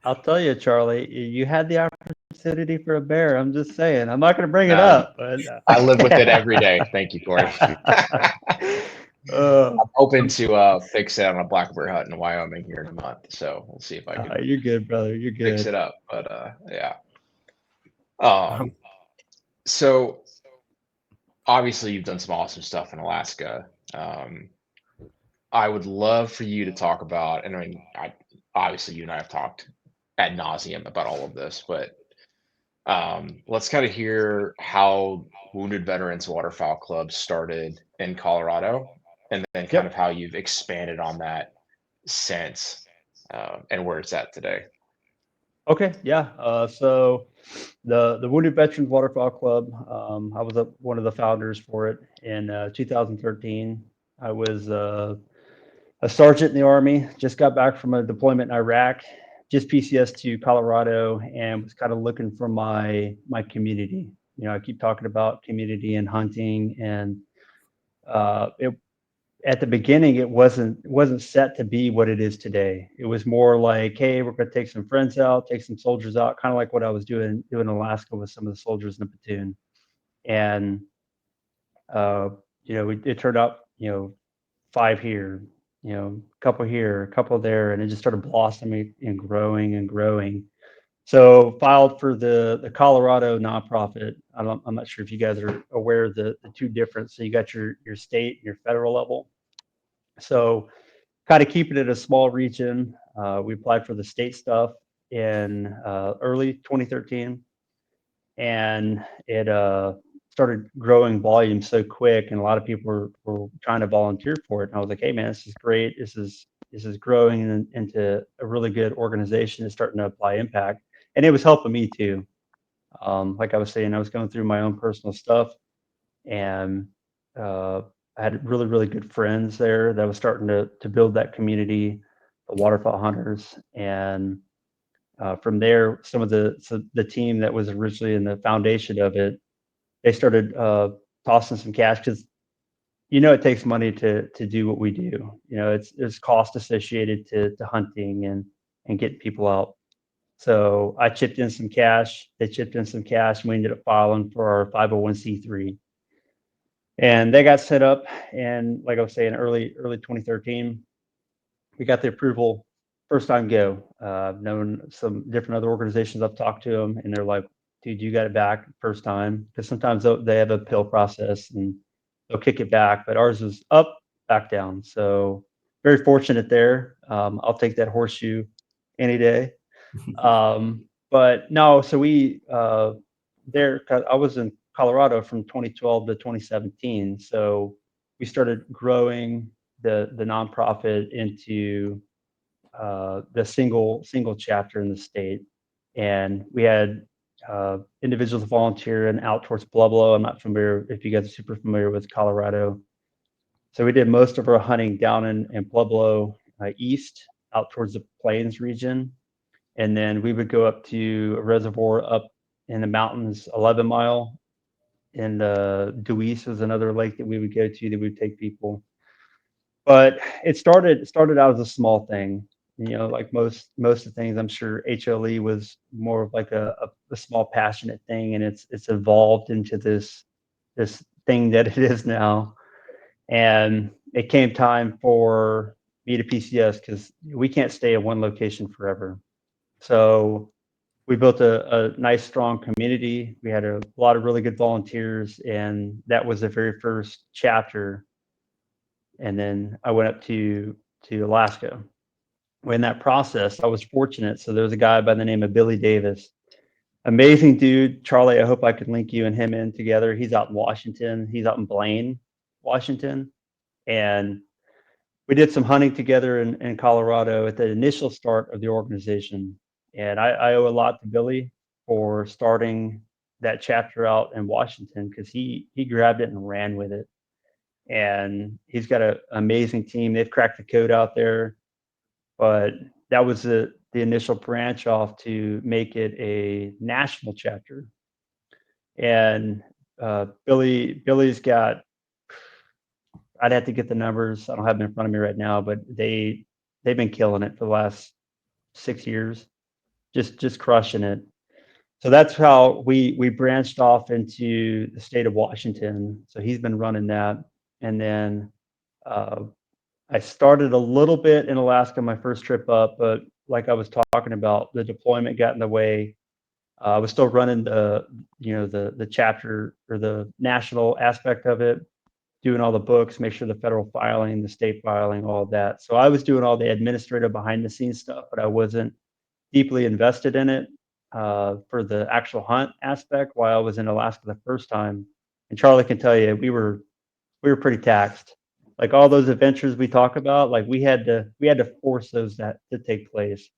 I'll tell you, Charlie, you had the opportunity for a bear. I'm just saying. I'm not going to bring it up, but I live with it every day. Thank you, Corey. I'm hoping to fix it on a black bear hunt in Wyoming here in a month, so we'll see if I can. You're good, brother. You're good. Fix it up, but yeah. So obviously you've done some awesome stuff in Alaska. I would love for you to talk about, and I mean, obviously you and I have talked ad nauseum about all of this, but let's kind of hear how Wounded Veterans Waterfowl Club started in Colorado, and then kind of how you've expanded on that since, and where it's at today. Okay, yeah. So the Wounded Veterans Waterfowl Club, I was one of the founders for it in 2013. I was a sergeant in the Army, just got back from a deployment in Iraq, just PCS to Colorado, and was kind of looking for my community. You know, I keep talking about community and hunting, and at the beginning, it wasn't set to be what it is today. It was more like, hey, we're going to take some friends out, take some soldiers out, kind of like what I was doing in Alaska with some of the soldiers in the platoon. And you know, it turned out, you know, 5 here, you know, a couple here, a couple there, and it just started blossoming and growing and growing. So filed for the Colorado nonprofit. I'm not sure if you guys are aware of the two different. So you got your state and your federal level. So kind of keeping it a small region. We applied for the state stuff in early 2013, and it started growing volume so quick, and a lot of people were trying to volunteer for it. And I was like, hey man, this is great. This is growing into a really good organization. It's starting to apply impact, and it was helping me too. Like I was saying, I was going through my own personal stuff, and I had really, really good friends there that was starting to build that community, the waterfowl hunters. And from there, some of the team that was originally in the foundation of it, they started tossing some cash because, you know, it takes money to do what we do. You know, there's cost associated to hunting and getting people out. So I chipped in some cash. They chipped in some cash, and we ended up filing for our 501c3. And they got set up, and like I was saying, early 2013, we got the approval, first time go. Known some different other organizations, I've talked to them, and they're like, dude, you got it back first time. Because sometimes they have a appeal process and they'll kick it back, but ours was up, back down. So very fortunate there. I'll take that horseshoe any day. But no, so we there, I was in Colorado from 2012 to 2017. So we started growing the nonprofit into the single chapter in the state, and we had individuals volunteer and out towards Pueblo. I'm not familiar if you guys are super familiar with Colorado. So we did most of our hunting down in Pueblo east, out towards the plains region, and then we would go up to a reservoir up in the mountains, 11 Mile, and Deweese was another lake that we would go to that we would take people. But it started out as a small thing, you know, like most of the things. I'm sure HLE was more of like a small passionate thing, and it's evolved into this thing that it is now. And it came time for me to PCS because we can't stay at one location forever. So we built a nice, strong community. We had a lot of really good volunteers, and that was the very first chapter. And then I went up to Alaska. In that process, I was fortunate. So there was a guy by the name of Billy Davis, amazing dude. Charlie, I hope I can link you and him in together. He's out in Washington. He's out in Blaine, Washington, and we did some hunting together in Colorado at the initial start of the organization. And I owe a lot to Billy for starting that chapter out in Washington, because he grabbed it and ran with it. And he's got an amazing team. They've cracked the code out there, but that was the initial branch off to make it a national chapter. And Billy's got, I'd have to get the numbers. I don't have them in front of me right now, but they've been killing it for the last 6 years, just crushing it. So that's how we branched off into the state of Washington. So he's been running that, and then I started a little bit in Alaska my first trip up, but like I was talking about, the deployment got in the way. I was still running the chapter or the national aspect of it, doing all the books, make sure the federal filing, the state filing, all of that. So I was doing all the administrative behind the scenes stuff, but I wasn't deeply invested in it for the actual hunt aspect while I was in Alaska the first time. And Charlie can tell you, we were pretty taxed. Like all those adventures we talk about, like we had to force those to take place.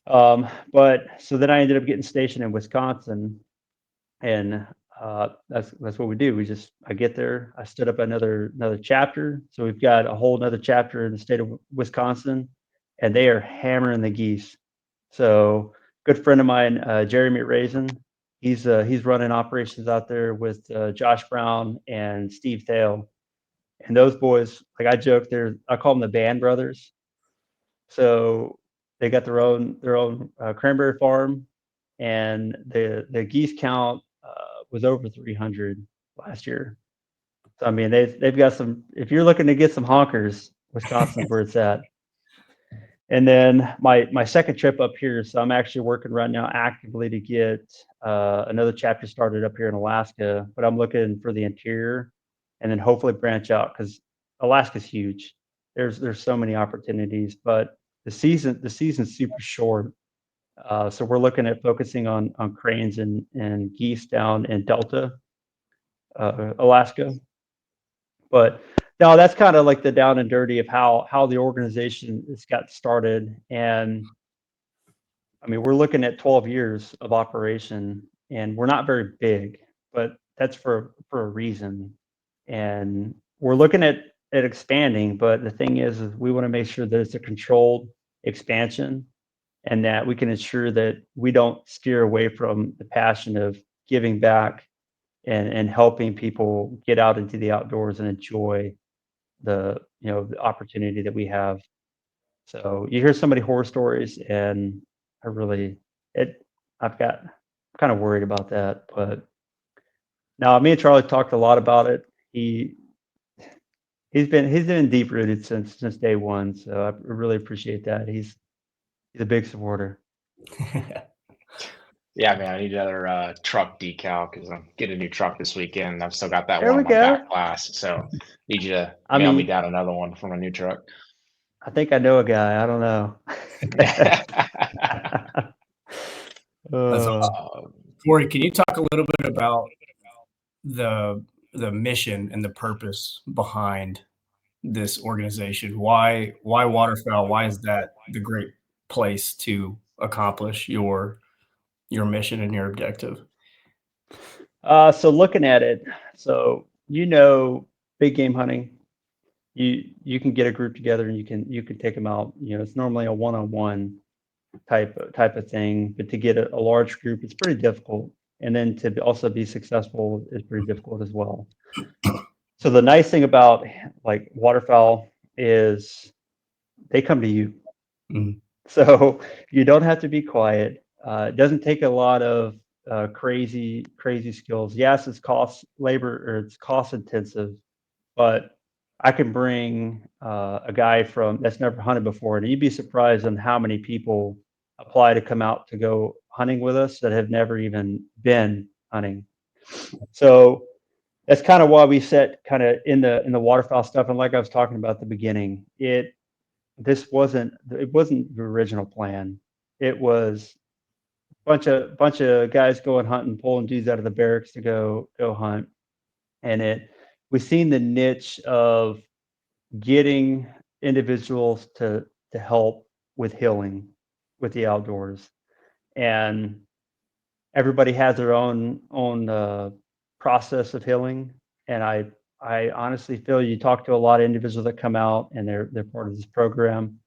But so then I ended up getting stationed in Wisconsin, and that's what we do. I get there, I stood up another chapter. So we've got a whole another chapter in the state of Wisconsin, and they are hammering the geese. So good friend of mine, Jeremy Raisin, he's running operations out there with Josh Brown and Steve Thale. And those boys, like I joke, I call them the Band Brothers. So they got their own cranberry farm, and the geese count was over 300 last year. So I mean, they've got some. If you're looking to get some honkers, Wisconsin's where it's at. And then my second trip up here, so I'm actually working right now actively to get another chapter started up here in Alaska, but I'm looking for the interior, and then hopefully branch out, because Alaska's huge. There's so many opportunities, but the season's super short. So we're looking at focusing on cranes and geese down in Delta, Alaska. But no, that's kind of like the down and dirty of how the organization has got started. And I mean, we're looking at 12 years of operation, and we're not very big, but that's for a reason. And we're looking at expanding, but the thing is we want to make sure that it's a controlled expansion, and that we can ensure that we don't steer away from the passion of giving back and helping people get out into the outdoors and enjoy the opportunity that we have. So you hear so many horror stories, and I'm kind of worried about that. But now me and Charlie talked a lot about it. He's been deep rooted since day one. So I really appreciate that. He's a big supporter. Yeah, man, I need another truck decal because I'm getting a new truck this weekend. I've still got that There one we on my go. back glass, so need you to I mail me mean, down another one for my new truck. I think I know a guy. I don't know. That's awesome. Corey, can you talk a little bit about the mission and the purpose behind this organization? Why waterfowl? Why is that the great place to accomplish your mission and your objective? So looking at it, so big game hunting, you can get a group together and you can take them out. It's normally a one-on-one type of thing, but to get a large group, it's pretty difficult. And then to also be successful is pretty difficult as well. So the nice thing about like waterfowl is they come to you. Mhm. So you don't have to be quiet. It doesn't take a lot of crazy skills. Yes, it's cost intensive, but I can bring a guy that's never hunted before, and you'd be surprised on how many people apply to come out to go hunting with us that have never even been hunting. So that's kind of why we set kind of in the waterfowl stuff. And like I was talking about at the beginning, this wasn't the original plan. It was bunch of guys going hunting, pulling dudes out of the barracks to go hunt. And we've seen the niche of getting individuals to help with healing with the outdoors. And everybody has their own process of healing, and I honestly feel you talk to a lot of individuals that come out and they're part of this program.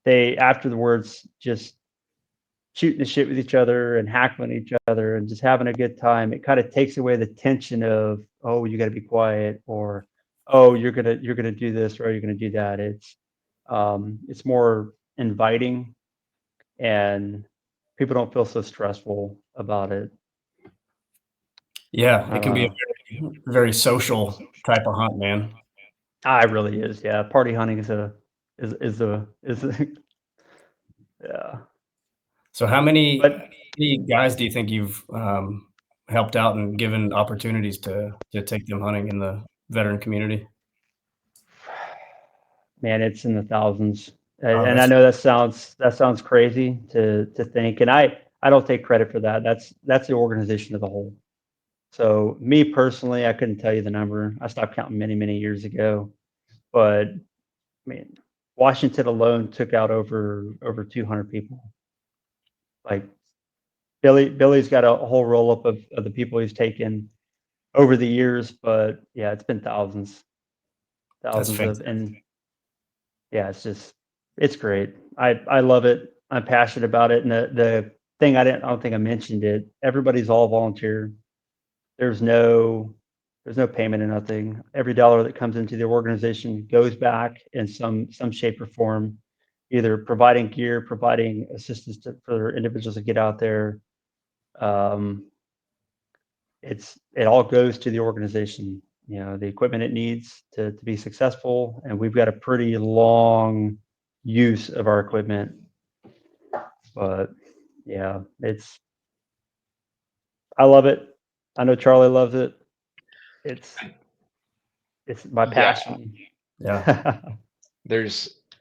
They afterwards just shooting the shit with each other and hackling each other and just having a good time. It kind of takes away the tension of, oh, you got to be quiet, or oh, you're gonna do this or you're gonna do that. It's more inviting, and people don't feel so stressful about it. Yeah, I it can don't be a know. very social type of hunt, man. It really is. Yeah, party hunting is yeah. So how many But guys do you think you've helped out and given opportunities to take them hunting in the veteran community? man, it's in the thousands. Oh, And I that's know that sounds crazy to think, and I don't take credit for that. That's the organization as a whole. So me personally, I couldn't tell you the number. I stopped counting many years ago. But I mean, Washington alone took out over 200 people. Like Billy's got a whole roll up of the people he's taken over the years, but yeah, it's been thousands of, fantastic. and yeah, it's great. I love it. I'm passionate about it. And the thing I don't think I mentioned it. Everybody's all volunteer. There's no payment or nothing. Every dollar that comes into the organization goes back in some shape or form, either providing gear, providing assistance for individuals to get out there. Um, it all goes to the organization. You know, the equipment it needs to be successful, and we've got a pretty long use of our equipment. But yeah, I love it. I know Charlie loves it. It's my Yeah, passion. Yeah.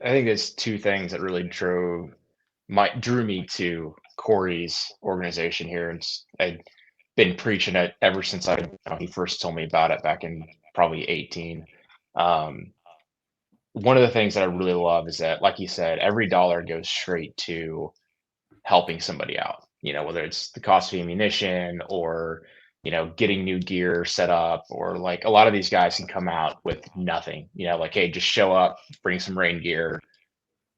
I think there's two things that really drew me to Corey's organization here, and I'd been preaching it ever since he first told me about it back in probably 18. Um, One of the things that I really love is that, like you said, every dollar goes straight to helping somebody out. You know, whether it's the cost of ammunition or getting new gear set up, or like a lot of these guys can come out with nothing. You know, like, hey, just show up, bring some rain gear,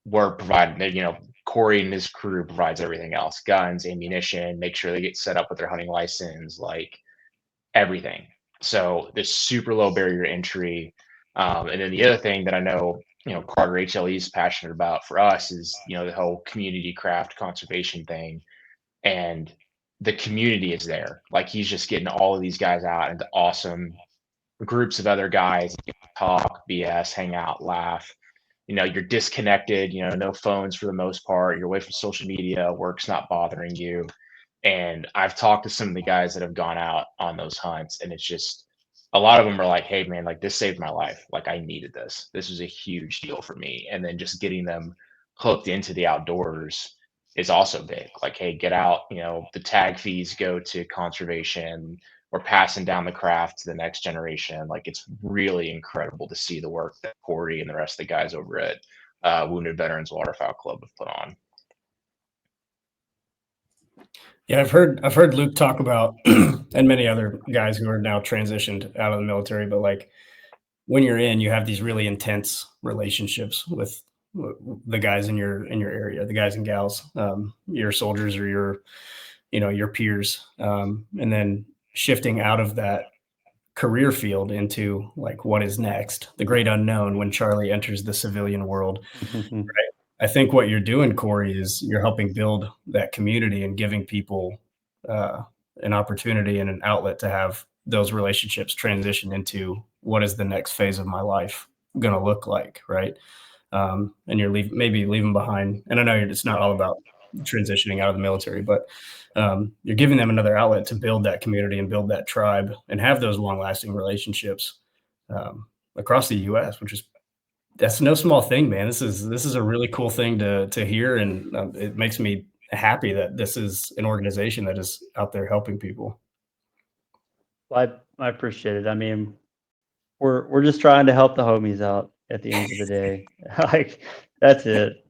we're providing, Corey and his crew provides everything else, guns, ammunition, make sure they get set up with their hunting license, like everything. So this super low barrier to entry. And then the other thing that I know, Carter HLE is passionate about for us is, the whole community craft conservation thing. And the community is there. Like, he's just getting all of these guys out into awesome groups of other guys, talk, BS, hang out, laugh. You're disconnected, no phones for the most part. You're away from social media, work's not bothering you. And I've talked to some of the guys that have gone out on those hunts, and it's just a lot of them are like, hey, man, like, this saved my life. Like, I needed this. This was a huge deal for me. And then just getting them hooked into the outdoors is also big. Like, hey, get out, the tag fees go to conservation. We're passing down the craft to the next generation. Like, it's really incredible to see the work that Corey and the rest of the guys over at Wounded Veterans Waterfowl Club have put on. Yeah, I've heard Luke talk about and many other guys who are now transitioned out of the military, but like, when you're in, you have these really intense relationships with the guys in your area, the guys and gals, your soldiers or your peers, and then shifting out of that career field into like what is next, the great unknown when Charlie enters the civilian world. I think what you're doing, Corey, is you're helping build that community and giving people an opportunity and an outlet to have those relationships transition into what is the next phase of my life going to look like, right? And you're maybe leaving behind. And I know it's not all about transitioning out of the military, but you're giving them another outlet to build that community and build that tribe and have those long-lasting relationships across the U.S., that's no small thing, man. This is a really cool thing to hear, and it makes me happy that this is an organization that is out there helping people. Well, I appreciate it. I mean, we're just trying to help the homies out at the end of the day. Like, that's it.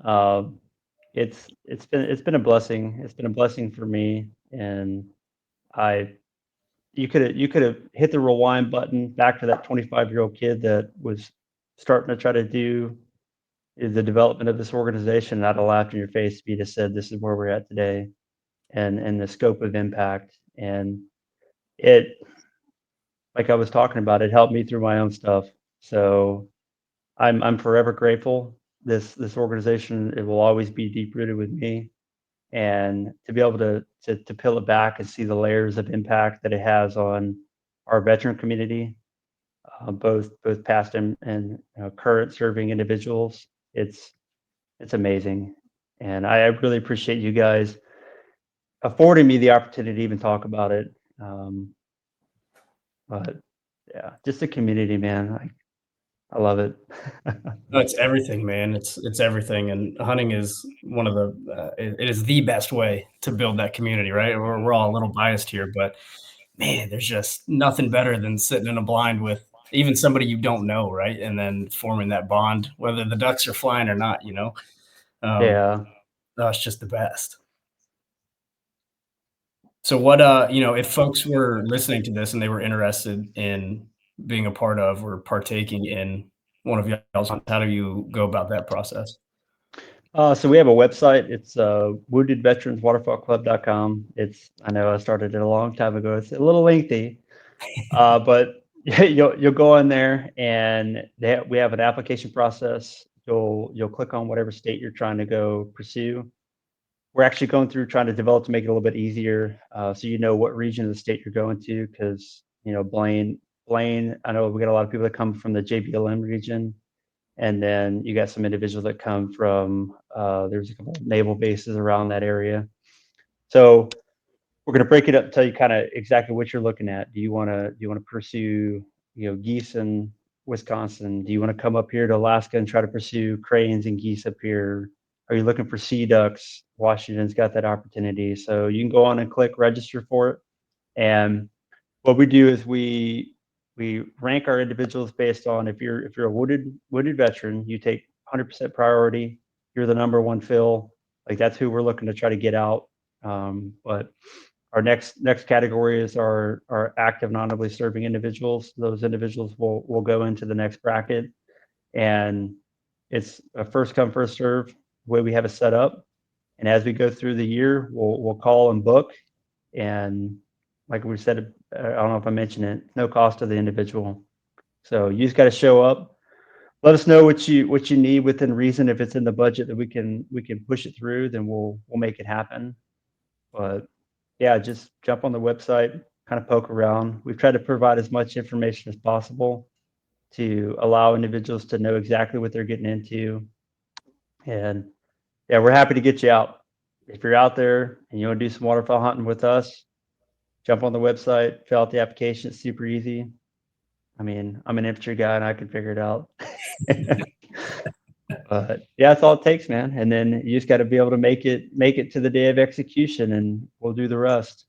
It's been a blessing. It's been a blessing for me, and you could have hit the rewind button back to that 25-year-old kid that was starting to try to do the development of this organization. And I'd have laughed in your face if you just said, this is where we're at today, and the scope of impact. And it, like I was talking about, it helped me through my own stuff. So I'm forever grateful. This organization, it will always be deep rooted with me. And to be able to peel it back and see the layers of impact that it has on our veteran community, both past and current serving individuals, it's amazing. And I really appreciate you guys affording me the opportunity to even talk about it. But yeah, just the community, man. I love it. No, it's everything, man. It's everything, and hunting is one of the it is the best way to build that community, right? We're all a little biased here, but man, there's just nothing better than sitting in a blind with even somebody you don't know, right? And then forming that bond, whether the ducks are flying or not, you know? Yeah. That's just the best. So what, if folks were listening to this and they were interested in being a part of or partaking in one of y'all's hunts, how do you go about that process? So we have a website. It's woundedveteranswaterfallclub.com. I know I started it a long time ago. It's a little lengthy, but you'll go in there, and we have an application process. You'll click on whatever state you're trying to go pursue. We're actually going through trying to develop to make it a little bit easier, so you know what region of the state you're going to, because Blaine. I know we got a lot of people that come from the JBLM region. And then you got some individuals that come from, there's a couple of naval bases around that area. So we're going to break it up and tell you kind of exactly what you're looking at. Do you want to pursue, geese in Wisconsin? Do you want to come up here to Alaska and try to pursue cranes and geese up here? Are you looking for sea ducks? Washington's got that opportunity. So you can go on and click register for it. And what we do is we rank our individuals based on, if you're a wounded veteran, you take 100% priority. You're the number one fill. Like, that's who we're looking to try to get out. But our next category is our active non-notably serving individuals. Those individuals will go into the next bracket, and it's a first come first serve the way we have it set up. And as we go through the year, we'll call and book. And like we said, I don't know if I mentioned it, no cost to the individual. So you just got to show up. Let us know what you need within reason. If it's in the budget that we can push it through, then we'll make it happen. But yeah, just jump on the website, kind of poke around. We've tried to provide as much information as possible to allow individuals to know exactly what they're getting into. And yeah, we're happy to get you out. If you're out there and you want to do some waterfowl hunting with us, jump on the website, fill out the application. It's super easy. I mean, I'm an infantry guy and I can figure it out. But yeah, that's all it takes, man. And then you just got to be able to make it to the day of execution, and we'll do the rest.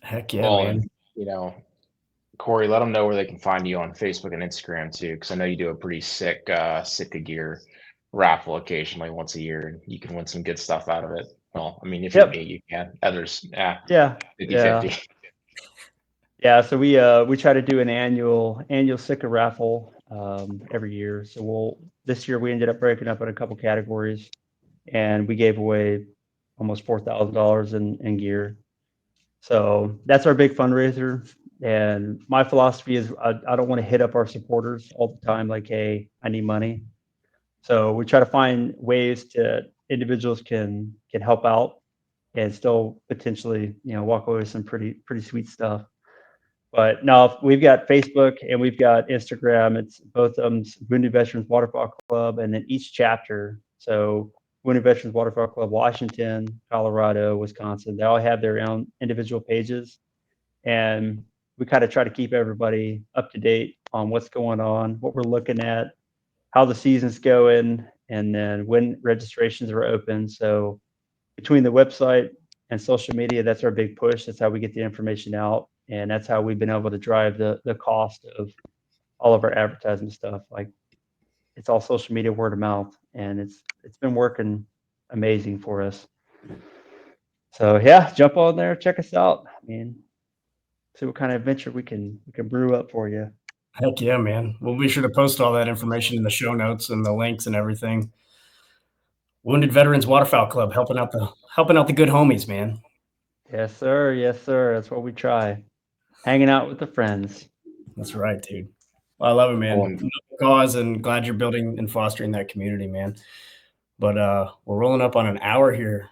Heck yeah, Well, man. and Corey, let them know where they can find you on Facebook and Instagram too, because I know you do a pretty sick of gear raffle occasionally once a year, and you can win some good stuff out of it. Well, I mean, if Yep. you can. Others, Yeah. 50-50. Yeah. So we try to do an annual Sika raffle every year. So this year we ended up breaking up in a couple categories, and we gave away almost $4,000 in gear. So that's our big fundraiser. And my philosophy is I don't want to hit up our supporters all the time, like, hey, I need money. So we try to find ways to individuals can help out and still potentially, walk away with some pretty sweet stuff. But no, we've got Facebook and we've got Instagram. It's both of them, Wounded Veterans Waterfowl Club, and then each chapter. So Wounded Veterans Waterfowl Club, Washington, Colorado, Wisconsin, they all have their own individual pages. And we kind of try to keep everybody up to date on what's going on, what we're looking at, how the season's going, and then when registrations are open. So between the website and social media, that's our big push. That's how we get the information out. And that's how we've been able to drive the cost of all of our advertising stuff. Like, it's all social media, word of mouth, and it's been working amazing for us. So yeah, jump on there, check us out. mean, see what kind of adventure we can brew up for you. Heck yeah, man. We'll be sure to post all that information in the show notes and the links and everything. Wounded Veterans Waterfowl Club helping out the good homies, man. Yes, sir. Yes, sir. That's what we try. Hanging out with the friends. That's right, dude. Well, I love it, man. Well, Cause and glad you're building and fostering that community, man. But we're rolling up on an hour here,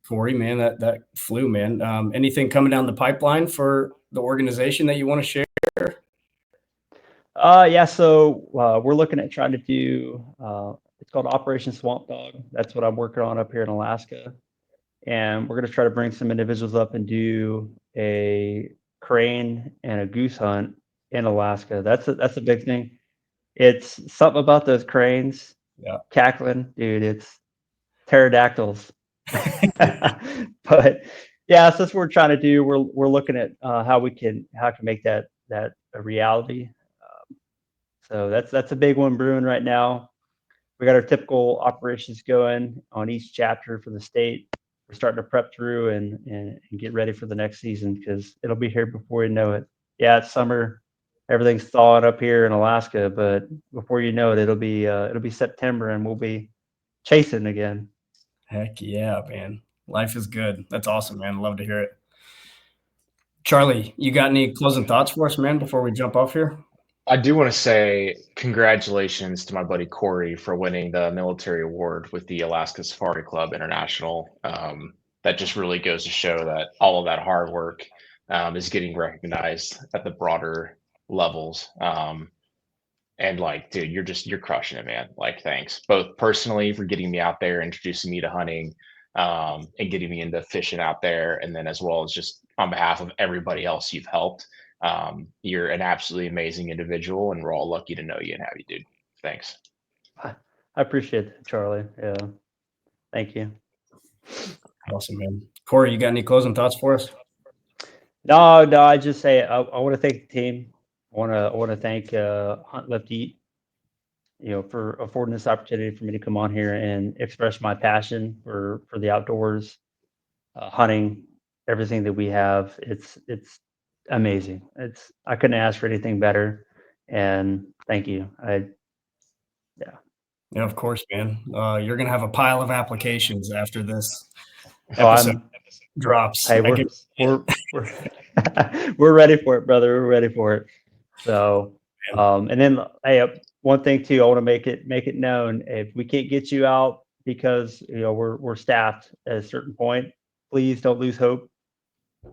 Corey, man. That flew, man. Anything coming down the pipeline for the organization that you want to share? Yeah, so we're looking at trying to do it's called Operation Swamp Dog. That's what I'm working on up here in Alaska. And we're going to try to bring some individuals up and do a crane and a goose hunt in Alaska. That's a big thing. It's something about those cranes. Yeah. Cackling, dude, it's pterodactyls. But yeah, so that's what we're trying to do. We're looking at how can make that a reality. So that's a big one brewing right now. We got our typical operations going on each chapter for the state. We're starting to prep through and get ready for the next season because it'll be here before you know it. Yeah, it's summer. Everything's thawing up here in Alaska, but before you know it, it'll be September and we'll be chasing again. Heck yeah, man. Life is good. That's awesome, man. Love to hear it. Charlie, you got any closing thoughts for us, man, before we jump off here? I do want to say congratulations to my buddy Corey for winning the military award with the Alaska Safari Club International. That just really goes to show that all of that hard work is getting recognized at the broader levels. And like, dude, you're crushing it, man. Like, thanks both personally for getting me out there, introducing me to hunting, and getting me into fishing out there, and then as well as just on behalf of everybody else you've helped. You're an absolutely amazing individual, and we're all lucky to know you and have you, dude. Thanks. I appreciate that, Charlie. Yeah, thank you. Awesome, man. Corey, you got any closing thoughts for us? No, I just say I want to thank the team. I want to thank Hunt Lift Eat, for affording this opportunity for me to come on here and express my passion for the outdoors, hunting, everything that we have. It's amazing. I couldn't ask for anything better. And thank you. Yeah, of course, man. You're gonna have a pile of applications after this Oh, episode drops. Hey, we're we're ready for it, brother. We're ready for it. So, and then hey, one thing too, I want to make it known if we can't get you out because we're staffed at a certain point. Please don't lose hope.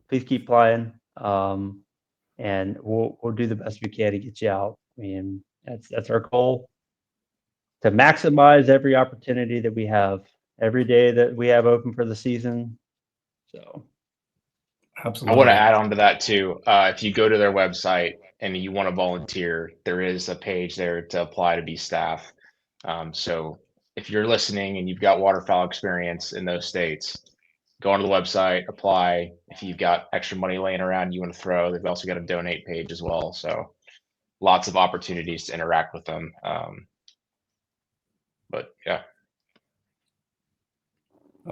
Please keep applying, and we'll do the best we can to get you out. I mean, that's our goal, to maximize every opportunity that we have, every day that we have open for the season. So, absolutely. I want to add on to that too. If you go to their website and you want to volunteer, there is a page there to apply to be staff. So if you're listening and you've got waterfowl experience in those states, go onto the website, apply. If you've got extra money laying around you want to throw, they've also got a donate page as well. So lots of opportunities to interact with them. But yeah.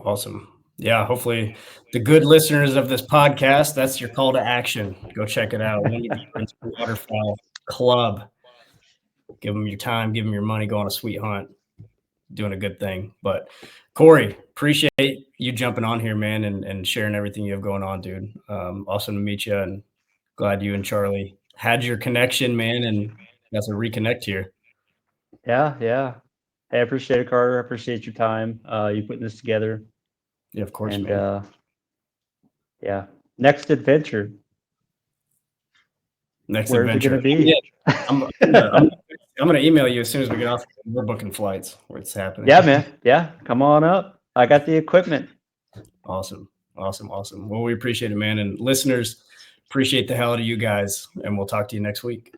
Awesome. Yeah, hopefully the good listeners of this podcast, that's your call to action. Go check it out. Waterfowl Club. Give them your time, give them your money, go on a sweet hunt. Doing a good thing. But Corey, appreciate you jumping on here, man, and sharing everything you have going on, dude. Awesome to meet you, and glad you and Charlie had your connection, man, and that's a reconnect here. Yeah. Hey, I appreciate it, Carter. I appreciate your time. You putting this together. Yeah, of course, and man. Yeah, next adventure. Next Where's adventure. it going to be? Yeah. I'm gonna email you as soon as we get off. We're booking flights where it's happening. Yeah, man. Yeah, come on up. I got the equipment. Awesome. Well, we appreciate it, man. And listeners, appreciate the hell out of you guys. And we'll talk to you next week.